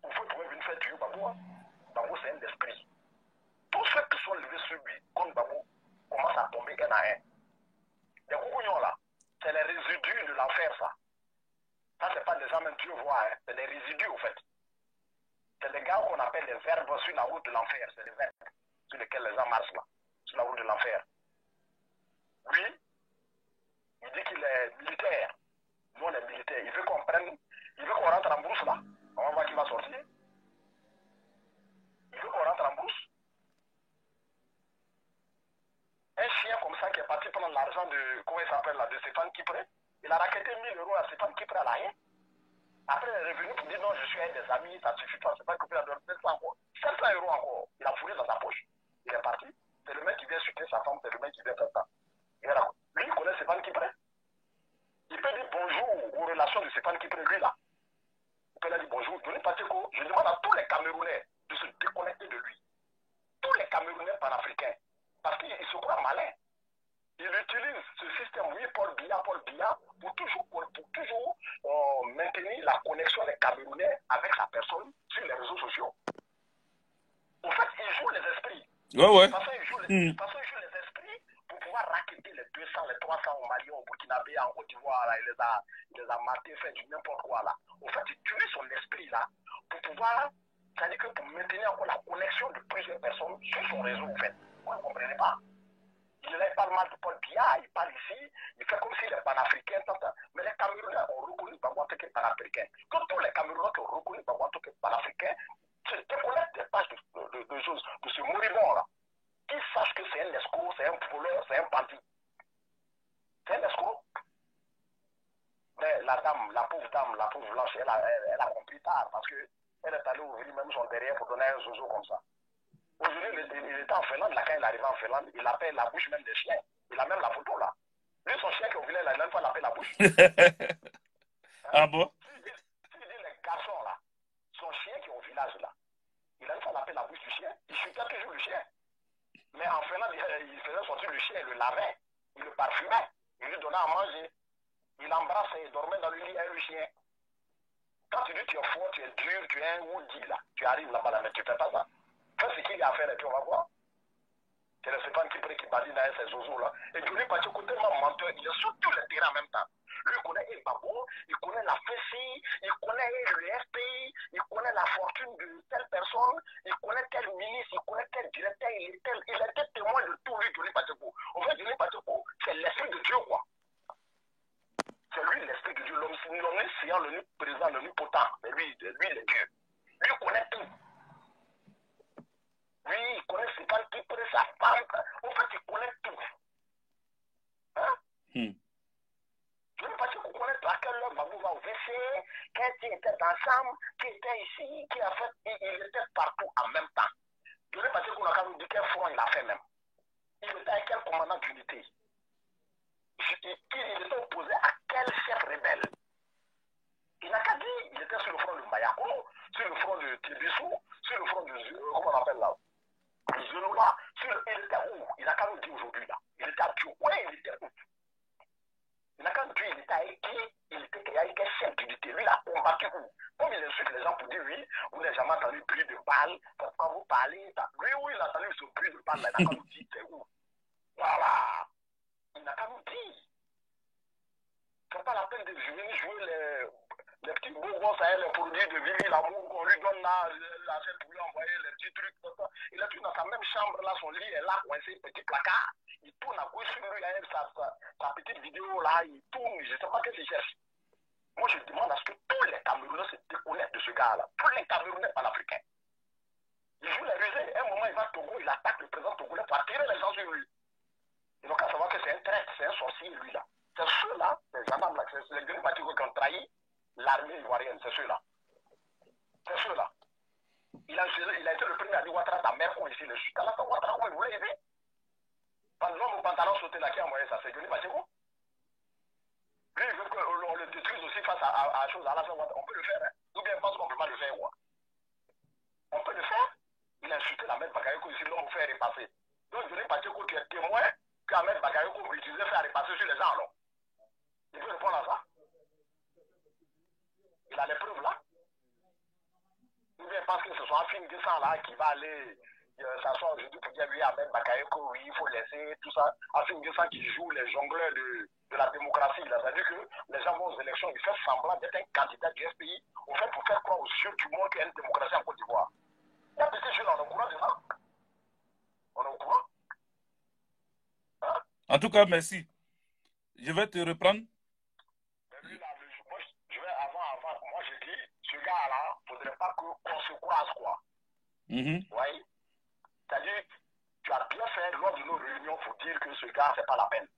Houphouët pouvait venir faire tuer Gbagbo. Gbagbo, c'est un esprit. Tous ceux qui sont levés sur lui contre Gbagbo commencent à tomber un à un. Les coucouillons là, c'est les résidus de l'enfer, ça. Ça, c'est pas des gens même Dieu voit, hein. C'est des résidus, au fait. C'est des gars qu'on appelle les verbes sur la route de l'enfer. C'est les verbes sur lesquels les gens marchent, là, sur la route de l'enfer. Lui, il dit qu'il est militaire. Nous, on est militaire. Il veut qu'on prenne, il veut qu'on rentre en brousse, là. On va voir qui va sortir. Il veut qu'on rentre en brousse. Un chien comme ça qui est parti prendre l'argent de, comment il s'appelle là, de Stéphane Kipré, il a raquetté 1000 € à Stéphane Kipré à la haine. Après, il est revenu pour dire non, je suis un des amis, ça ne suffit pas, Stéphane Kipré a donné 700 encore. 700 € encore. Il a fourré dans sa poche. Il est parti. C'est le mec qui vient chuter sa femme, c'est le mec qui vient faire ça. Lui, il connaît Stéphane Kipré. Il peut dire bonjour aux relations de Stéphane Kipré, lui là. Il peut lui dire bonjour. Denis Pacheco, je demande à tous les Camerounais de se déconnecter de lui. Tous les Camerounais panafricains. Parce qu'il se croit malin. Il utilise ce système, oui, Paul Biya, pour toujours maintenir la connexion des Camerounais avec sa personne sur les réseaux sociaux. En fait, il joue les esprits. Ouais. Parce qu'il joue les esprits pour pouvoir racketter les 200, les 300 au Mali, au Burkinabé, en Côte d'Ivoire, il les a matés, fait du n'importe quoi là. En fait, il utilise son esprit là pour pouvoir, c'est-à-dire que pour maintenir encore la connexion de plusieurs personnes sur son réseau, en fait. Vous ne comprenez pas. Il parle mal de Paul Biya, il parle ici, il fait comme s'il est panafricain, mais les Camerounais ont reconnu Gbagbo en tant que panafricain. Quand tous les Camerounais qui ont reconnu Gbagbo en tant que panafricain, c'est déconnecte des pages de choses, de ce moribond là, qui sache que escroc, c'est un voleur, c'est un bandit. C'est un escroc. Mais la pauvre blanche, elle a compris tard parce qu'elle est allée ouvrir même son derrière pour donner un zozo comme ça. Aujourd'hui, il était en Finlande, là, quand il est arrivé en Finlande, il appelle la bouche même des chiens. Il a même la photo là. Lui, son chien qui est au village, il a même pas l'appelé la bouche. Ah bon? Tu dis les garçons là, son chien qui est au village là, il a même pas l'appelé la bouche du chien. Il chutait toujours le chien. Mais en Finlande, il faisait sortir le chien, il le lavait, il le parfumait, il lui donnait à manger. Il embrassait, il dormait dans le lit avec le chien. Quand tu dis tu es fort, tu es dur, tu es un woody là, tu arrives là-bas, mais tu ne fais pas ça. Fais ce qu'il y a à faire et puis on va voir. C'est le Stéphane qui badine avec ses zozos là. Et Johnny Pacheco, tellement menteur, il est sur tous les terrains en même temps. Lui, il connaît El Babo, il connaît la FECI, il connaît le FPI, il connaît la fortune de telle personne, il connaît tel ministre, il connaît tel directeur, il était témoin de tout, lui, Johnny Pacheco. En fait, Johnny Pacheco, c'est l'esprit de Dieu, quoi. C'est lui l'esprit de Dieu, l'omniscient, l'omniprésent, l'omnipotent. Mais lui, il est Dieu. Lui, il connaît tout. Lui, il connaît ses parents, il connaît sa femme. En fait, il connaît tout. Hein? Je ne sais pas si vous connaissez à quelle heure Babou va au WC, quand il était ensemble, qui était ici, qui a fait, il était partout en même temps. Je ne sais pas si vous avez dit quel front il a fait même. Il était avec quel commandant d'unité. Il était opposé à quel chef rebelle. Il n'a qu'à dire, il était sur le front de Mayako, sur le front de Tébissou, sur le front de, comment on appelle là, Zenoula, il était où? Il n'a qu'à nous dire aujourd'hui là. Il était à Dieu. Ouais, il était où? Il n'a qu'à nous dire, il était avec qui? Il était avec quel chef d'unité. Lui, il a combattu où? Comme il insulte les gens pour dire, oui, vous n'avez jamais entendu plus de balles, quand vous parlez, lui, oui, il a entendu ce bruit de balles là, il n'a qu'à nous dire, c'est où? Voilà. Il n'a qu'à nous dire. C'est pas la peine de venir jouer les petits beaux gosses à les produits de Vivi, l'amour qu'on lui donne là, l'argent pour lui envoyer les petits trucs, tout ça. Il est tout dans sa même chambre là, son lit est là, coincé, petit placard. Il tourne à gauche sur lui, avec sa petite vidéo là, il tourne, je ne sais pas qu'est-ce qu'il cherche. Moi, je demande à ce que tous les Camerounais se déconnectent de ce gars-là. Tous les Camerounais panafricains. Il joue les rusés. À un moment, il va au Togo, il attaque le président togolais pour attirer les gens sur lui. Ils n'ont qu'à savoir que c'est un traître, c'est un sorcier, lui là. C'est ceux-là, les gendarmes là, c'est les Guinéens qui ont trahi l'armée ivoirienne, c'est ceux-là. C'est ceux-là. Il a été le premier à dire Ouattara, ta mère, on ici, le chute. Alors, Ouattara, on voulait aider. L'homme au pantalon sauté là qui a envoyé ça, c'est Johnny Pacheco. Lui, il veut qu'on le détruise aussi face à la chose. À la fin, on peut le faire, hein. Ou bien, il pense qu'on ne peut pas le faire, quoi. On peut le faire. Il a insulté la mère Bakayoko ici, l'homme fait repasser. Donc, Johnny Pacheco, tu es témoin qu'Ahmed Bakayoko utilisait faire repasser sur les gens, alors. Il peut répondre à ça. Il a les preuves là. Ou bien parce que ce soit un film de sang là qui va aller s'asseoir aujourd'hui pour dire oui, Ahmed Bakayoko, oui, il faut laisser tout ça. Un film de sang qui joue les jongleurs de la démocratie. C'est-à-dire que les gens vont aux élections, ils font semblant d'être un candidat du FPI, au fait pour faire croire aux yeux du monde qu'il y a une démocratie en Côte d'Ivoire. Il y a des jeunes, on est au courant de ça. On est au courant. Hein? En tout cas, merci. Je vais te reprendre. Moi, je dis, ce gars-là, il ne faudrait pas qu'on se croise, quoi. Oui. C'est-à-dire, tu as bien fait lors de nos réunions pour dire que ce gars, c'est pas la peine.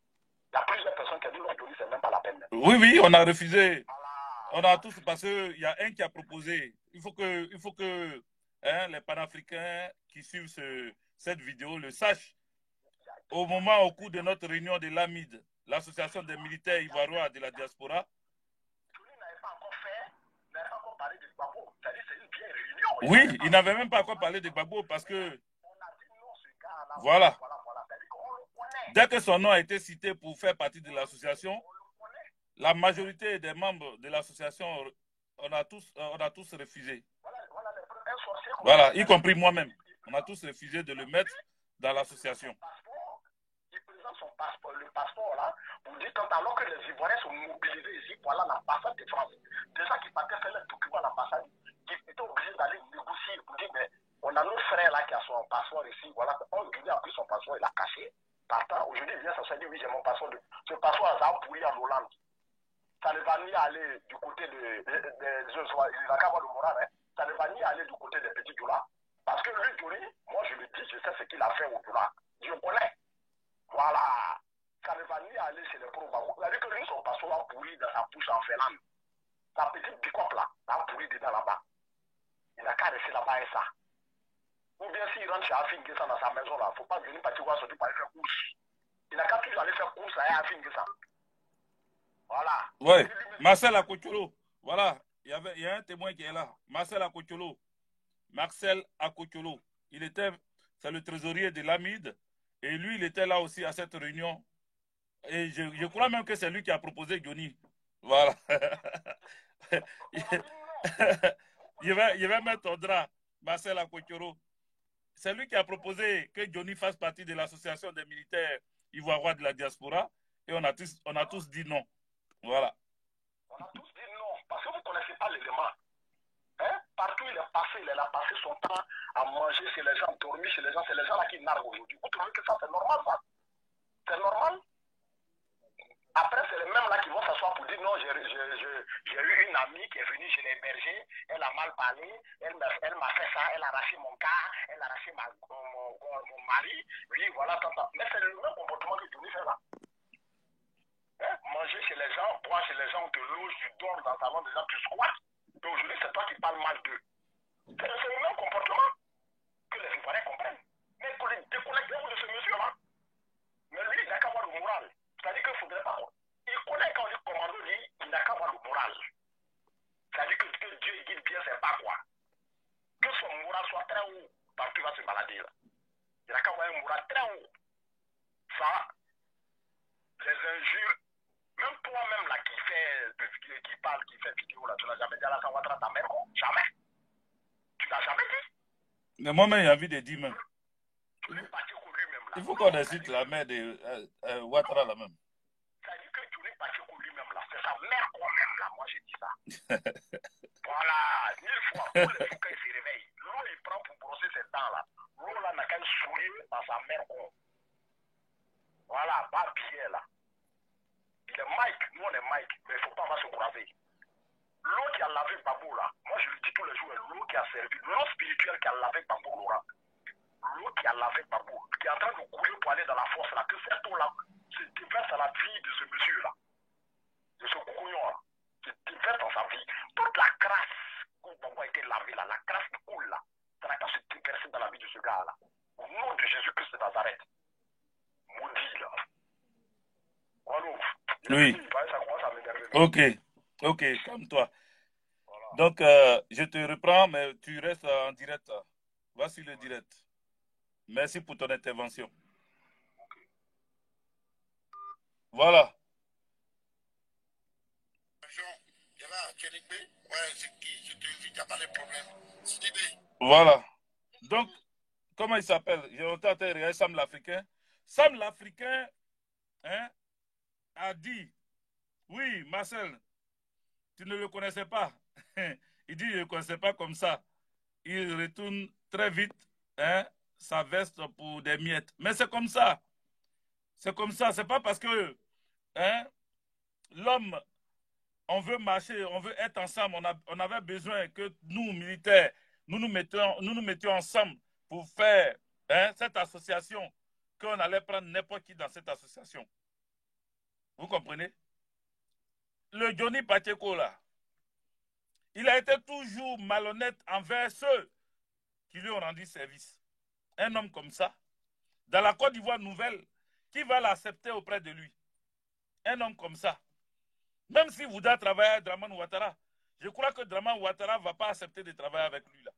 Il y a plusieurs personnes qui ont dit non, Johnny, c'est même pas la peine. Oui, on a refusé. Voilà. On a tous, parce qu'il y a un qui a proposé. Il faut que les panafricains qui suivent cette vidéo le sachent. Au cours de notre réunion de l'AMID, l'association des militaires ivoiriens de la diaspora, oui, il n'avait même pas encore parlé de Gbagbo parce que, voilà, dès que son nom a été cité pour faire partie de l'association, la majorité des membres de l'association, on a tous refusé. Voilà, y compris moi-même. On a tous refusé de le mettre dans l'association. Il présente son passeport, le passeport là, pour dire quand alors que les Ivoiriens sont mobilisés ici, voilà l'ambassade de France. Déjà qui partaient faire les documents à l'ambassade, qui étaient obligés d'aller négocier pour dire mais on a notre frère là qui a son passeport ici, voilà, on lui a pris son passeport, il l'a caché. Partant, aujourd'hui il vient s'asseoir, dit oui j'ai mon passeport, ce passeport ça a pourri en Hollande. Ça ne va ni aller du côté il va qu'avoir le moral, hein. Ça ne va ni aller du côté des petits Djoula. Parce que lui, Johnny, moi je le dis, je sais ce qu'il a fait au Djoula. Je connais. course en Finlande. La petite bicoque là, a pourri dedans là-bas. Il n'a qu'à rester là-bas et ça. Ou bien s'il rentre chez Afin Guessa dans sa maison là, il ne faut pas venir partir voir sortir pour aller faire course. Il n'a qu'à toujours aller faire course à Afin Guessa. Voilà. Ouais, Marcel Akocholo. Voilà, il y a un témoin qui est là. Marcel Akocholo. Marcel Akocholo. C'est le trésorier de l'AMID. Et lui, il était là aussi à cette réunion. Et je crois même que c'est lui qui a proposé Johnny. Voilà. Je vais mettre ton drap, Marcel Akocholo. C'est lui qui a proposé que Johnny fasse partie de l'association des militaires ivoiriens de la diaspora. Et on a tous dit non. Voilà. On a tous dit non, parce que vous ne connaissez pas l'élément. Hein? Partout il est passé, il a passé son temps à manger chez les gens, dormir chez les gens. C'est les gens là qui narguent aujourd'hui. Vous trouvez que ça c'est normal, ça? C'est normal? Après, c'est les mêmes là qui vont s'asseoir pour dire non, j'ai eu une amie qui est venue chez les bergers, elle a mal parlé, elle m'a fait ça, elle a arraché mon gars, elle a arraché mon mari. Oui, voilà, tant. Mais c'est le même comportement que Johnny fait là. Hein? Manger chez les gens, boire chez les gens, on te loge, tu dors dans le salon des gens, tu squattes. Et aujourd'hui, c'est toi qui parles mal d'eux. C'est le même comportement que les Ivoiriens comprennent. Mais déconnectez-vous de ce monsieur-là. Mais lui, il n'a qu'à avoir le moral. C'est-à-dire qu'il ne faudrait pas. Il connaît quand on dit commando, il n'a qu'à avoir le moral. C'est-à-dire que Dieu guide bien ses pas, quoi. Que son moral soit très haut, partout il va se balader là. Il n'a qu'à avoir un moral très haut. Ça, les injures, même toi-même là qui parle, qui fait vidéo là, tu n'as jamais dit à la Ouattara ta mère, jamais. Tu n'as jamais dit. Mais moi-même, j'ai envie de dire même. Tu n'es pas lui-même là. Il faut qu'on incite la mère de Ouattara là même. C'est-à-dire que tu n'es pas lui-même là. C'est sa mère quand même là, moi j'ai dit ça. Voilà, 1000 fois, tous les jours quand il se réveille, l'eau il prend pour brosser ses dents là. L'eau là n'a qu'à sourire à sa mère con. Voilà, pas billet là. Il est Mike, nous on est Mike, mais il ne faut pas avoir se croiser. L'eau qui a lavé Babou là, moi je le dis tous les jours, l'eau qui a servi, l'eau spirituelle qui a lavé Babou Laurent. L'eau qui a lavé Babou, qui est en train de couler pour aller dans la force là, que cette eau là se déverse à la vie de ce monsieur là, de ce couillon là, se déverse dans sa vie. Toute la grâce où Babou a été lavé là, la grâce qui coule là, ça n'a qu'à se déverser dans la vie de ce gars là. Au nom de Jésus-Christ de Nazareth. Maudit là. Oui. Ok, calme-toi. Voilà. Donc, je te reprends, mais tu restes en direct. Voici le direct. Merci pour ton intervention. Voilà. Voilà. Donc, comment il s'appelle? J'ai entendu regarder Sam l'Africain. Sam l'Africain a dit, oui, Marcel, tu ne le connaissais pas. Il dit, je ne le connaissais pas comme ça. Il retourne très vite sa veste pour des miettes. Mais c'est comme ça. C'est comme ça. C'est pas parce que l'homme, on veut marcher, on veut être ensemble. On avait besoin que nous, militaires, nous nous mettions ensemble pour faire cette association, qu'on allait prendre n'importe qui dans cette association. Vous comprenez? Le Johnny Pacheco, là, il a été toujours malhonnête envers ceux qui lui ont rendu service. Un homme comme ça, dans la Côte d'Ivoire nouvelle, qui va l'accepter auprès de lui? Un homme comme ça. Même s'il voudra travailler avec Dramane Ouattara, je crois que Dramane Ouattara ne va pas accepter de travailler avec lui, là.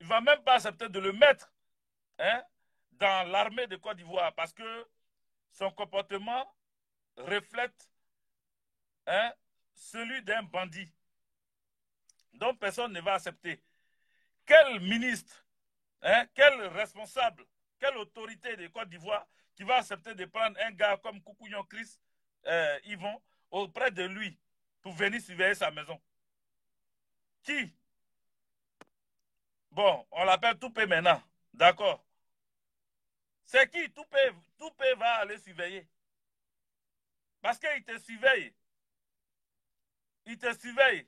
Il ne va même pas accepter de le mettre dans l'armée de Côte d'Ivoire parce que son comportement reflète celui d'un bandit dont personne ne va accepter. Quel ministre, quel responsable, quelle autorité de Côte d'Ivoire qui va accepter de prendre un gars comme Koukouyon Chris Yvon auprès de lui pour venir surveiller sa maison? Qui? Bon, on l'appelle Toupé maintenant. D'accord. C'est qui? Toupé va aller surveiller. Parce qu'il te surveille. Il te surveille.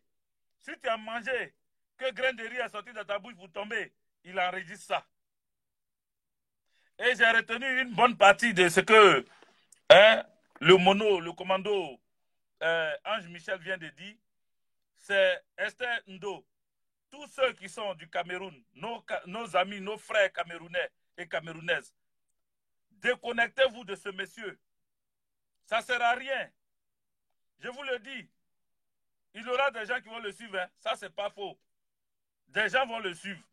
Si tu as mangé, que grain de riz est sorti de ta bouche pour tomber, il enregistre ça. Et j'ai retenu une bonne partie de ce que le commando Ange Michel vient de dire, c'est Esther Ndo. Tous ceux qui sont du Cameroun, nos amis, nos frères camerounais et camerounaises, déconnectez-vous de ce monsieur. Ça ne sert à rien. Je vous le dis. Il y aura des gens qui vont le suivre. Hein. Ça, c'est pas faux. Des gens vont le suivre.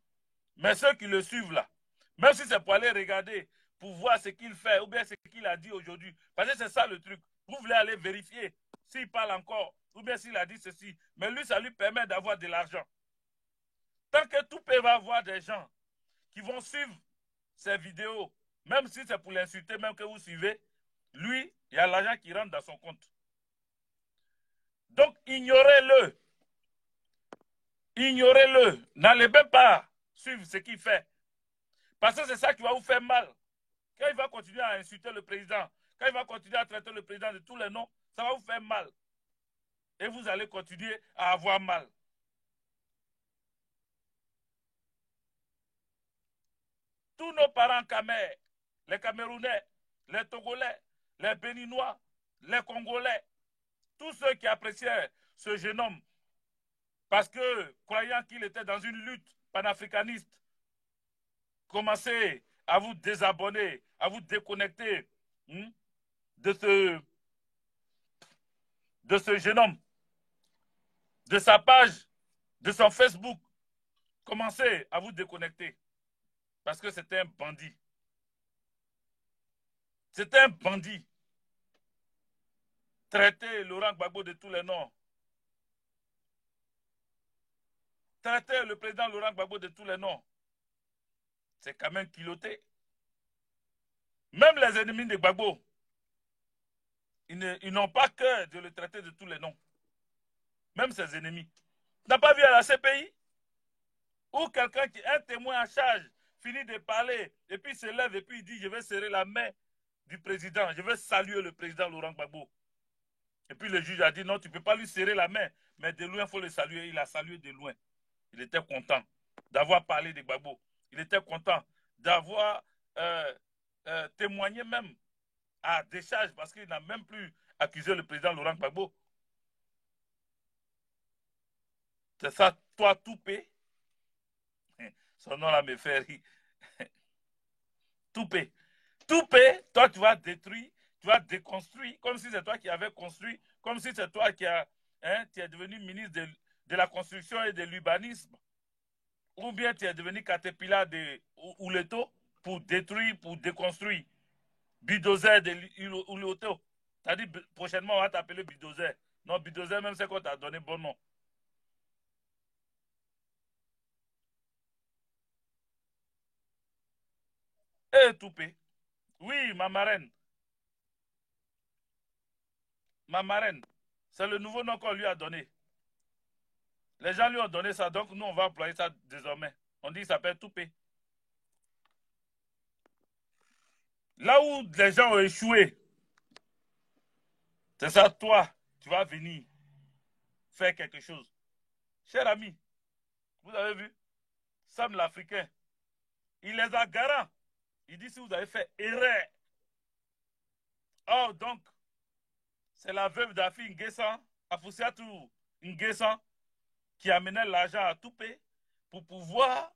Mais ceux qui le suivent là, même si c'est pour aller regarder, pour voir ce qu'il fait, ou bien ce qu'il a dit aujourd'hui, parce que c'est ça le truc. Vous voulez aller vérifier s'il parle encore, ou bien s'il a dit ceci. Mais lui, ça lui permet d'avoir de l'argent. Tant que tout peut avoir des gens qui vont suivre ces vidéos, même si c'est pour l'insulter, même que vous suivez, lui, il y a l'argent qui rentre dans son compte. Donc, ignorez-le. Ignorez-le. N'allez même pas suivre ce qu'il fait. Parce que c'est ça qui va vous faire mal. Quand il va continuer à insulter le président, quand il va continuer à traiter le président de tous les noms, ça va vous faire mal. Et vous allez continuer à avoir mal. Tous nos parents camers, les Camerounais, les Togolais, les Béninois, les Congolais, tous ceux qui appréciaient ce jeune homme, parce que, croyant qu'il était dans une lutte panafricaniste, commencez à vous désabonner, à vous déconnecter de ce jeune homme, de sa page, de son Facebook. Commencez à vous déconnecter. Parce que c'était un bandit. C'était un bandit. Traiter Laurent Gbagbo de tous les noms. Traiter le président Laurent Gbagbo de tous les noms. C'est quand même culotté. Même les ennemis de Gbagbo, ils n'ont pas cœur de le traiter de tous les noms. Même ses ennemis. Tu n'as pas vu à la CPI où quelqu'un qui est un témoin à charge finit de parler et puis se lève et puis il dit je vais serrer la main du président, je vais saluer le président Laurent Gbagbo. Et puis le juge a dit non, tu ne peux pas lui serrer la main, mais de loin il faut le saluer. Il a salué de loin. Il était content d'avoir parlé de Gbagbo. Il était content d'avoir témoigné même à décharge parce qu'il n'a même plus accusé le président Laurent Gbagbo. C'est ça, toi, Toupé. Son nom là me fait rire. Toupé. Toupé, toi, tu vas détruire, tu vas déconstruire, comme si c'est toi qui avais construit, comme si c'est toi qui es devenu ministre de la construction et de l'urbanisme. Ou bien tu es devenu Caterpillar de Ouleto pour détruire, pour déconstruire. Bulldozer de Ouleto. Tu as dit prochainement on va t'appeler Bulldozer. Non, Bulldozer, même c'est qu'on t'a donné bon nom. Eh, Toupé. Oui, ma marraine. Ma marraine. C'est le nouveau nom qu'on lui a donné. Les gens lui ont donné ça, donc nous on va employer ça désormais. On dit qu'il s'appelle Toupé. Là où les gens ont échoué, c'est ça, toi, tu vas venir faire quelque chose. Cher ami, vous avez vu, Sam l'Africain, il les a garants. Il dit si vous avez fait erreur. Oh, donc, c'est la veuve d'Afi Nguessan, Afoussiatou Nguessan, qui amenait l'argent à Toupé pour pouvoir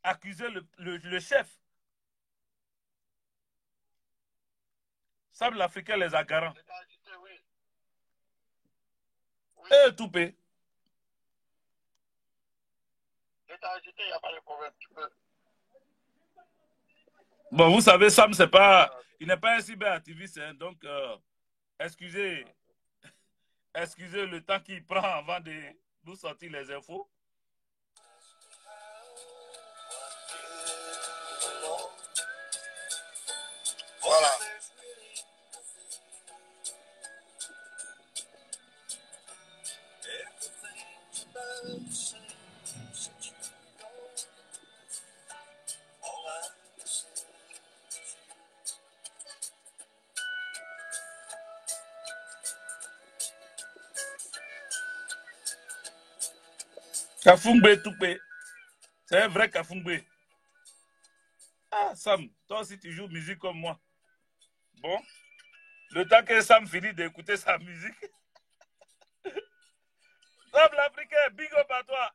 accuser le chef. Sam l'Africain les a garants. Eh, Toupé. Agité, il n'y a pas de problème. Tu peux. Bon, vous savez, Sam, c'est pas, il n'est pas un cyberactiviste, hein, donc excusez le temps qu'il prend avant de nous sortir les infos. Voilà. Kafungbe Toupé. C'est un vrai Kafungbe. Ah, Sam, toi aussi tu joues musique comme moi. Bon. Le temps que Sam finit d'écouter sa musique. Sam l'Africain, big up à toi.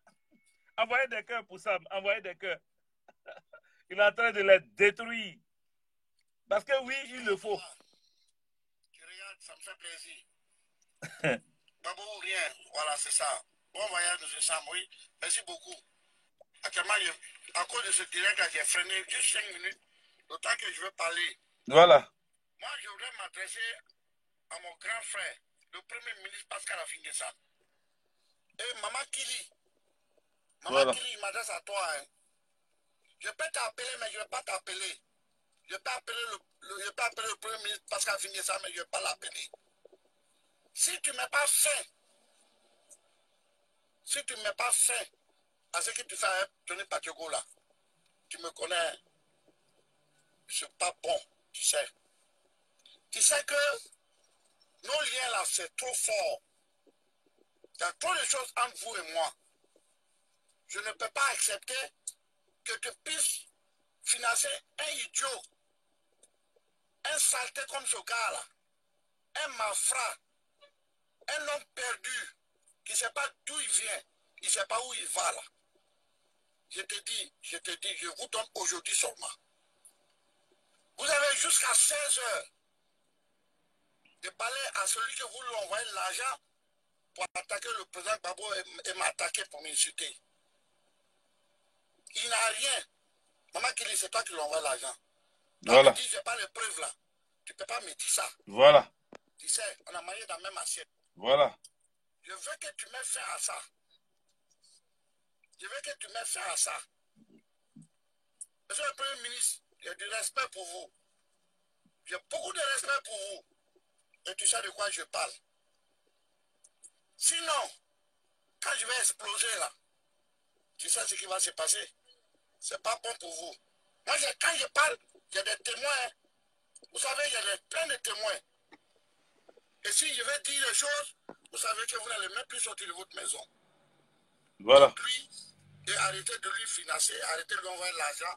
Envoyez des cœurs pour Sam, envoyez des cœurs. Il est en train de les détruire. Parce que oui, il le faut. Tu regardes, ça me fait plaisir. Babou, rien. Voilà, c'est ça. Bon voyage, M. Sam, oui. Merci beaucoup. Actuellement, à cause de ce direct, j'ai freiné juste 5 minutes. Le temps que je veux parler. Voilà. Moi, je voudrais m'adresser à mon grand frère, le Premier ministre Pascal Afingessa. Et Maman Kili. Maman Kili, il m'adresse à toi. Hein. Je peux t'appeler, mais je ne vais pas t'appeler. Je peux appeler le Premier ministre Pascal Afingessa, mais je ne vais pas l'appeler. Si tu ne mets pas fin, à ce que tu fais avec Tony Pacheco là, tu me connais, je ne suis pas bon, tu sais. Tu sais que nos liens là, c'est trop fort. Il y a trop de choses entre vous et moi. Je ne peux pas accepter que tu puisses financer un idiot, un saleté comme ce gars-là, un malfrat, un homme perdu, qui ne sait pas d'où il vient, il ne sait pas où il va là. Je te dis, je vous donne aujourd'hui seulement. Vous avez jusqu'à 16 heures de parler à celui que vous lui envoyez l'argent pour attaquer le président Gbagbo et m'attaquer pour m'insulter. Il n'a rien. Maman Kili, c'est toi qui lui envoie l'argent. Voilà. Tu dis, je n'ai pas les preuves là. Tu ne peux pas me dire ça. Voilà. Tu sais, on a mangé dans la même assiette. Voilà. Je veux que tu mettes fin à ça. Je veux que tu mettes fin à ça. Monsieur le Premier ministre, j'ai du respect pour vous. J'ai beaucoup de respect pour vous. Et tu sais de quoi je parle. Sinon, quand je vais exploser là, tu sais ce qui va se passer. C'est pas bon pour vous. Moi, quand je parle, il y a des témoins. Vous savez, il y a plein de témoins. Et si je vais dire les choses, vous savez que vous n'allez même plus sortir de votre maison. Voilà. Dites-lui et arrêtez de lui financer, arrêtez de lui envoyer l'argent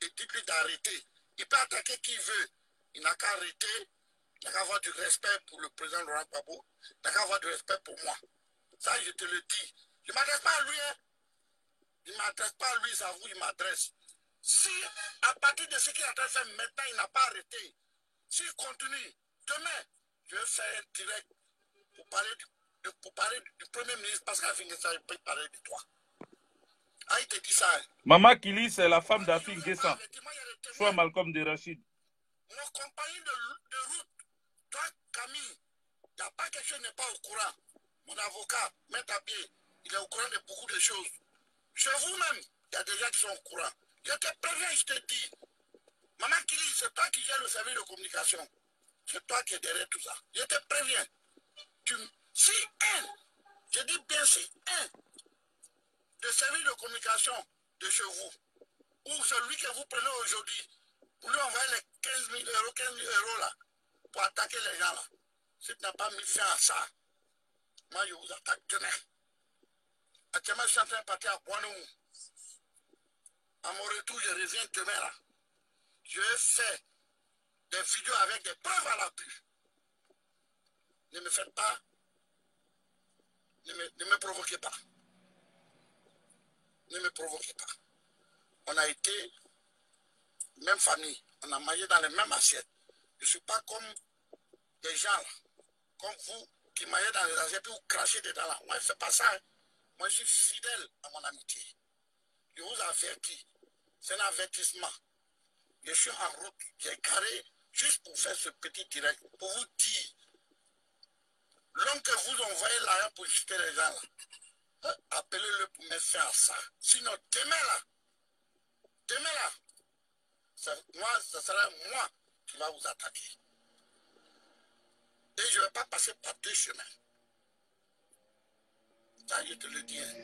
et dites-lui d'arrêter. Il peut attaquer qui veut. Il n'a qu'à arrêter. Il n'a qu'à avoir du respect pour le président Laurent Gbagbo. Il n'a qu'à avoir du respect pour moi. Ça, je te le dis. Je ne m'adresse pas à lui. Hein. Je ne m'adresse pas à lui, c'est à vous, il m'adresse. Si, à partir de ce qu'il est en train de faire maintenant, il n'a pas arrêté. S'il continue, demain, je vais faire un direct pour parler du Premier ministre Pascal Afingessa, je peux parler de toi. Ah, il te dit ça. Hein. Maman Kili, c'est la femme d'Afingessa. Soit Malcolm de Rachid. Mon compagnon de route, toi, Camille, il n'y a pas quelque chose qui n'est pas au courant. Mon avocat, Maître Abier, il est au courant de beaucoup de choses. Chez vous-même, il y a des gens qui sont au courant. Je te préviens, je te dis. Maman Kili, c'est toi qui gères le service de communication. C'est toi qui es derrière tout ça. Je te préviens. Si je dis bien si de service de communication de chez vous, ou celui que vous prenez aujourd'hui, vous lui envoyez les 15 000 euros là, pour attaquer les gens là. Si tu n'as pas mis fin à ça, moi je vous attaque demain. Actuellement, je suis en train de partir à Boinou. À mon retour, je reviens demain là. Je vais faire des vidéos avec des preuves à l'appui. Ne me faites pas, ne me provoquez pas. Ne me provoquez pas. On a été même famille, on a mangé dans les mêmes assiettes. Je ne suis pas comme des gens là, comme vous qui mangez dans les assiettes et vous crachez dedans là. Moi, je ne fais pas ça. Hein. Moi, je suis fidèle à mon amitié. Je vous avertis. C'est un avertissement. Je suis en route. J'ai garé juste pour faire ce petit direct, pour vous dire, l'homme que vous envoyez là pour jeter les gens là, appelez-le pour me faire ça. Sinon, demain là, ce sera moi qui va vous attaquer. Et je ne vais pas passer par deux chemins. Ça, je te le dis. Hein.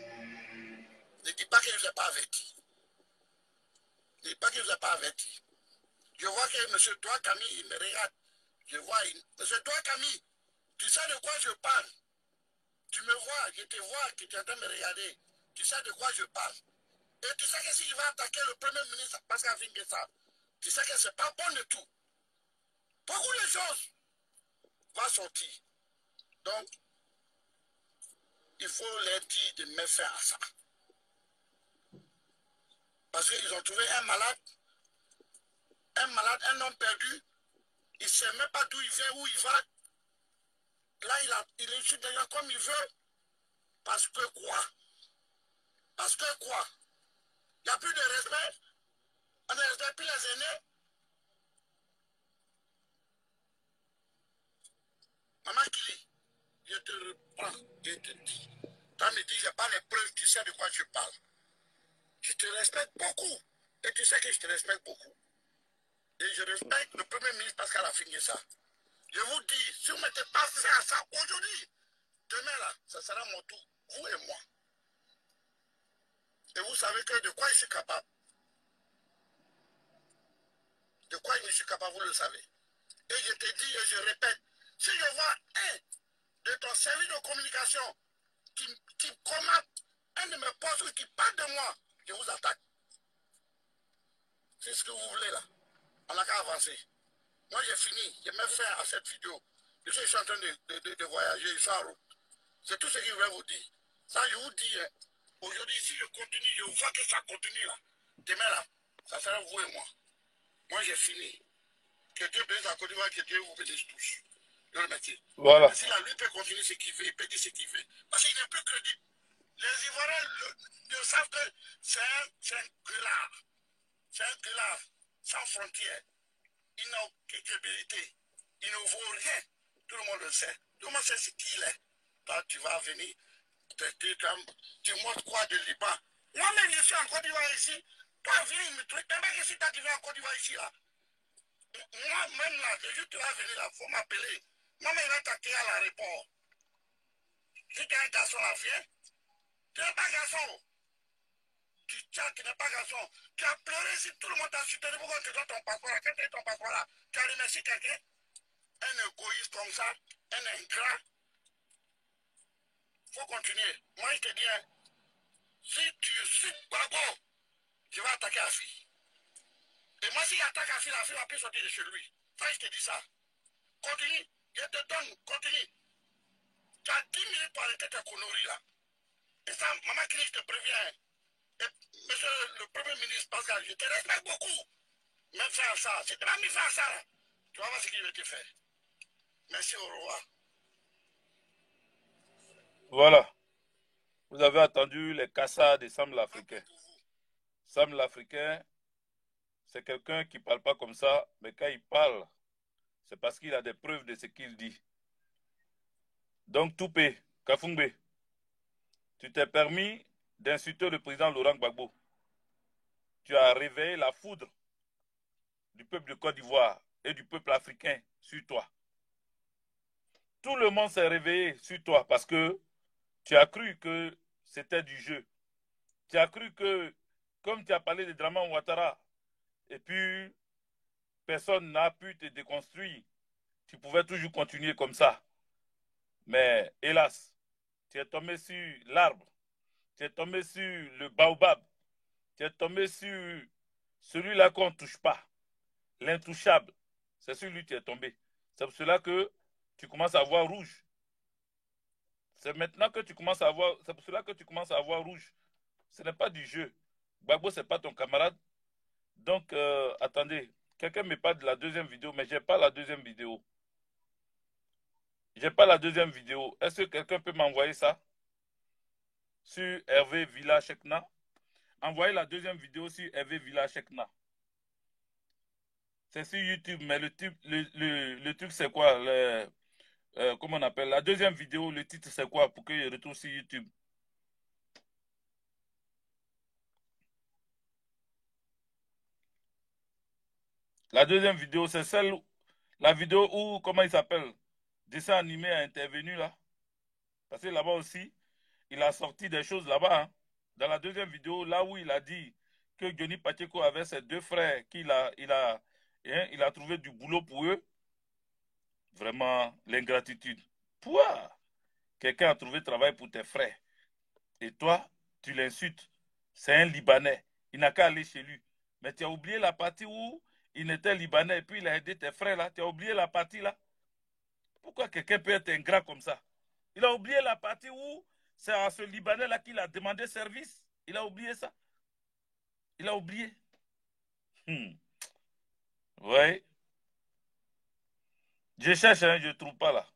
Ne dis pas que je ne vous ai pas averti. Ne dis pas que je ne vous ai pas averti. Je vois que M. Toi Camille, il me regarde. Je vois, M. Toi Camille, tu sais de quoi je parle. Tu me vois, je te vois, que tu es en train de me regarder. Tu sais de quoi je parle. Et tu sais que si je vais attaquer le Premier ministre Pascal Afingessa, tu sais que ce n'est pas bon du tout. Beaucoup de choses. va sortir. Donc, il faut leur dire de mettre fin à ça. Parce qu'ils ont trouvé un malade, un homme perdu. Il ne sait même pas d'où il vient, où il va. Là, il est d'ailleurs comme il veut. Parce que quoi? Parce que quoi? Il n'y a plus de respect. On ne respecte plus les aînés. Maman Kili, je te reprends, je te dis. Toi me dis, je n'ai pas les preuves, tu sais de quoi je parle. Je te respecte beaucoup. Et tu sais que je te respecte beaucoup. Et je respecte le Premier ministre Pascal Affingué ça. Je vous dis, si vous ne mettez pas fait à ça aujourd'hui, demain là, ça sera mon tour, vous et moi. Et vous savez que de quoi je suis capable. De quoi je suis capable, vous le savez. Et je te dis et je répète, si je vois un de ton service de communication qui commente un de mes postes qui parle de moi, je vous attaque. C'est ce que vous voulez là. On n'a qu'à avancer. Moi j'ai fini, je mets fin à cette vidéo. Je suis en train de voyager, je suis en route. C'est tout ce que je vais vous dire. Ça je vous dis, hein, aujourd'hui si je continue, je vois que ça continue là. Demain là, ça sera vous et moi. Moi j'ai fini. Que Dieu bénisse la Côte d'Ivoire, que Dieu vous bénisse tous. Je le remercie. Voilà. Si la lutte peut continuer ce qu'il fait, il peut dire ce qu'il fait. Parce qu'il n'est plus crédible. Les Ivoiriens le savent que c'est un gueulard. C'est un gueulard sans frontières. Il n'a aucune crédibilité. Il ne vaut rien. Tout le monde le sait. Tout le monde sait ce qu'il est. Toi, tu vas venir, tu montres quoi de Liban. Moi-même, je suis en Côte d'Ivoire ici. Toi, viens me truc. Même que si toi, tu viens en Côte d'Ivoire ici, là. Moi-même, là, le jour où tu vas venir, là, il faut m'appeler. Moi-même, il va t'accueillir à l'aéroport. Si tu es un garçon, là, viens. Tu n'es pas garçon. Tu n'es pas garçon. Tu as pleuré si tout le monde t'a soutenu. Pourquoi tu donnes ton passeport là? Quand tu as ton passeport là, tu as remercié quelqu'un? Un égoïste comme ça, un ingrat. Il faut continuer. Moi, je te dis, hein, si tu suis Gbagbo, je vais attaquer la fille. Et moi, si j'attaque la fille va plus sortir de chez lui. Ça, je te dis ça. Continue. Je te donne, continue. Tu as 10 minutes pour arrêter tes conneries là. Et ça, maman Kili, je te préviens. Et monsieur le Premier ministre Pascal, je te respecte beaucoup. Même faire ça. Si tu m'as mis faire ça, là, tu vas voir ce qu'il veut te faire. Merci, au revoir. Voilà. Vous avez entendu les cassades des Sam l'Africain. Sam l'Africain, c'est quelqu'un qui ne parle pas comme ça, mais quand il parle, c'est parce qu'il a des preuves de ce qu'il dit. Donc, Toupé, Kafungbe, tu t'es permis d'insulter le président Laurent Gbagbo. Tu as réveillé la foudre du peuple de Côte d'Ivoire et du peuple africain sur toi. Tout le monde s'est réveillé sur toi parce que tu as cru que c'était du jeu. Tu as cru que, comme tu as parlé de Draman Ouattara, et puis personne n'a pu te déconstruire, tu pouvais toujours continuer comme ça. Mais hélas, tu es tombé sur l'arbre, tu es tombé sur le baobab, tu es tombé sur celui-là qu'on ne touche pas, l'intouchable. C'est sur lui que tu es tombé. C'est pour cela que tu commences à voir rouge. C'est maintenant que tu commences à voir, c'est pour cela que tu commences à voir rouge. Ce n'est pas du jeu. Gbagbo, ce n'est pas ton camarade. Donc, attendez, quelqu'un me parle de la deuxième vidéo, mais je n'ai pas la deuxième vidéo. Je n'ai pas la deuxième vidéo. Est-ce que quelqu'un peut m'envoyer ça sur Hervé Villa Chekna? Envoyez la deuxième vidéo sur Hervé Villa Chekna. C'est sur YouTube, mais le truc c'est quoi? Comment on appelle? La deuxième vidéo, le titre c'est quoi pour que je retrouve sur YouTube? La deuxième vidéo, c'est celle, la vidéo où, comment il s'appelle? Dessin animé a intervenu là. Parce que là-bas aussi, il a sorti des choses là-bas. Hein. Dans la deuxième vidéo, là où il a dit que Johnny Pacheco avait ses deux frères, il a trouvé du boulot pour eux. Vraiment, l'ingratitude. Pouah! Quelqu'un a trouvé travail pour tes frères. Et toi, tu l'insultes. C'est un Libanais. Il n'a qu'à aller chez lui. Mais tu as oublié la partie où il était Libanais et puis il a aidé tes frères là. Tu as oublié la partie là. Pourquoi quelqu'un peut être ingrat comme ça? Il a oublié la partie où c'est à ce Libanais-là qu'il a demandé service. Il a oublié ça. Il a oublié. Oui. Je cherche, hein, je ne trouve pas là.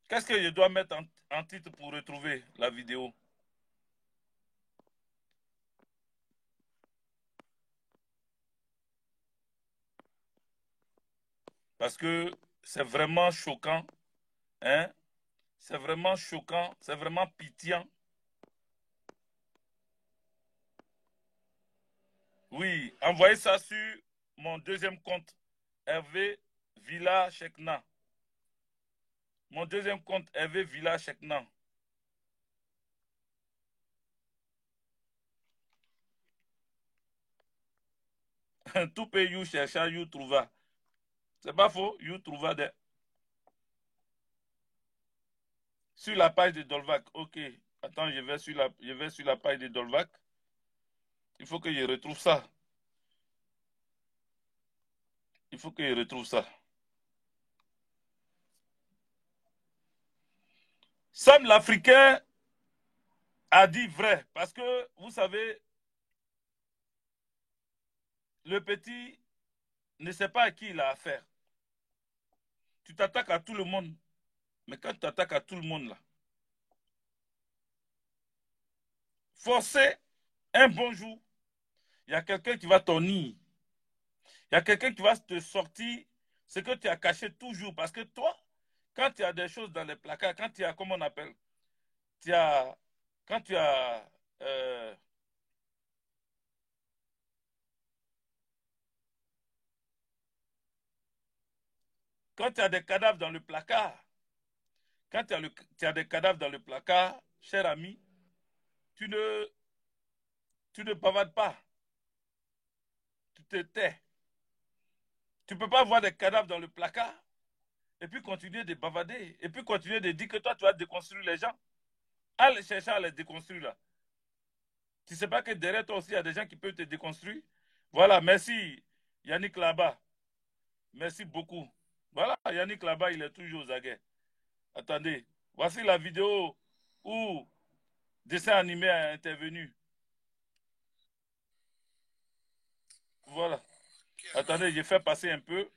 Qu'est-ce que je dois mettre en titre pour retrouver la vidéo? Parce que c'est vraiment choquant. Hein? C'est vraiment choquant. C'est vraiment pitiant. Oui, envoyez ça sur mon deuxième compte. Hervé Villa Chekna. Mon deuxième compte, Hervé Villa Chekna. Tout pays, you chercha, you trouva. C'est pas faux, you trouva des... Sur la page de Dolvac, ok. Attends, je vais sur la page de Dolvac. Il faut que je retrouve ça. Il faut que je retrouve ça. Sam l'Africain a dit vrai. Parce que, vous savez, le petit ne sait pas à qui il a affaire. Tu t'attaques à tout le monde. Mais quand tu t'attaques à tout le monde, là, forcé, un bon jour, il y a quelqu'un qui va t'ennir. Il y a quelqu'un qui va te sortir ce que tu as caché toujours. Parce que toi, quand tu as des choses dans les placards, quand tu as, comment on appelle, quand tu as, quand tu as des cadavres dans le placard, quand tu as des cadavres dans le placard, cher ami, tu ne bavardes pas. Tu te tais. Tu ne peux pas voir des cadavres dans le placard et puis continuer de bavarder et puis continuer de dire que toi, tu vas déconstruire les gens. Allez chercher à les déconstruire là. Tu ne sais pas que derrière toi aussi, il y a des gens qui peuvent te déconstruire. Voilà, merci Yannick là-bas. Merci beaucoup. Voilà, Yannick là-bas, il est toujours aux aguets. Attendez, voici la vidéo où dessin animé a intervenu. Voilà. Attendez, j'ai fait passer un peu.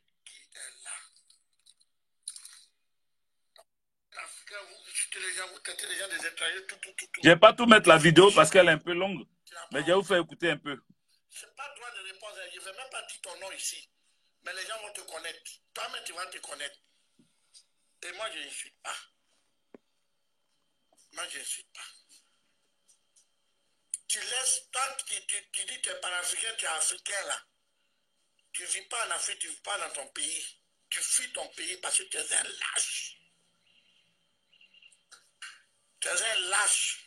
Je ne vais pas tout mettre la vidéo parce qu'elle est un peu longue. Mais je vais vous faire écouter un peu. Je n'ai pas le droit de répondre. Je ne vais même pas dire ton nom ici. Mais les gens vont te connaître. Toi-même, tu vas te connaître. Et moi, je ne suis pas. Moi, je ne suis pas. Tu laisses, toi, tu dis que tu es panafricain, tu es africain là. Tu ne vis pas en Afrique, tu ne vis pas dans ton pays. Tu fuis ton pays parce que tu es un lâche. Tu es un lâche.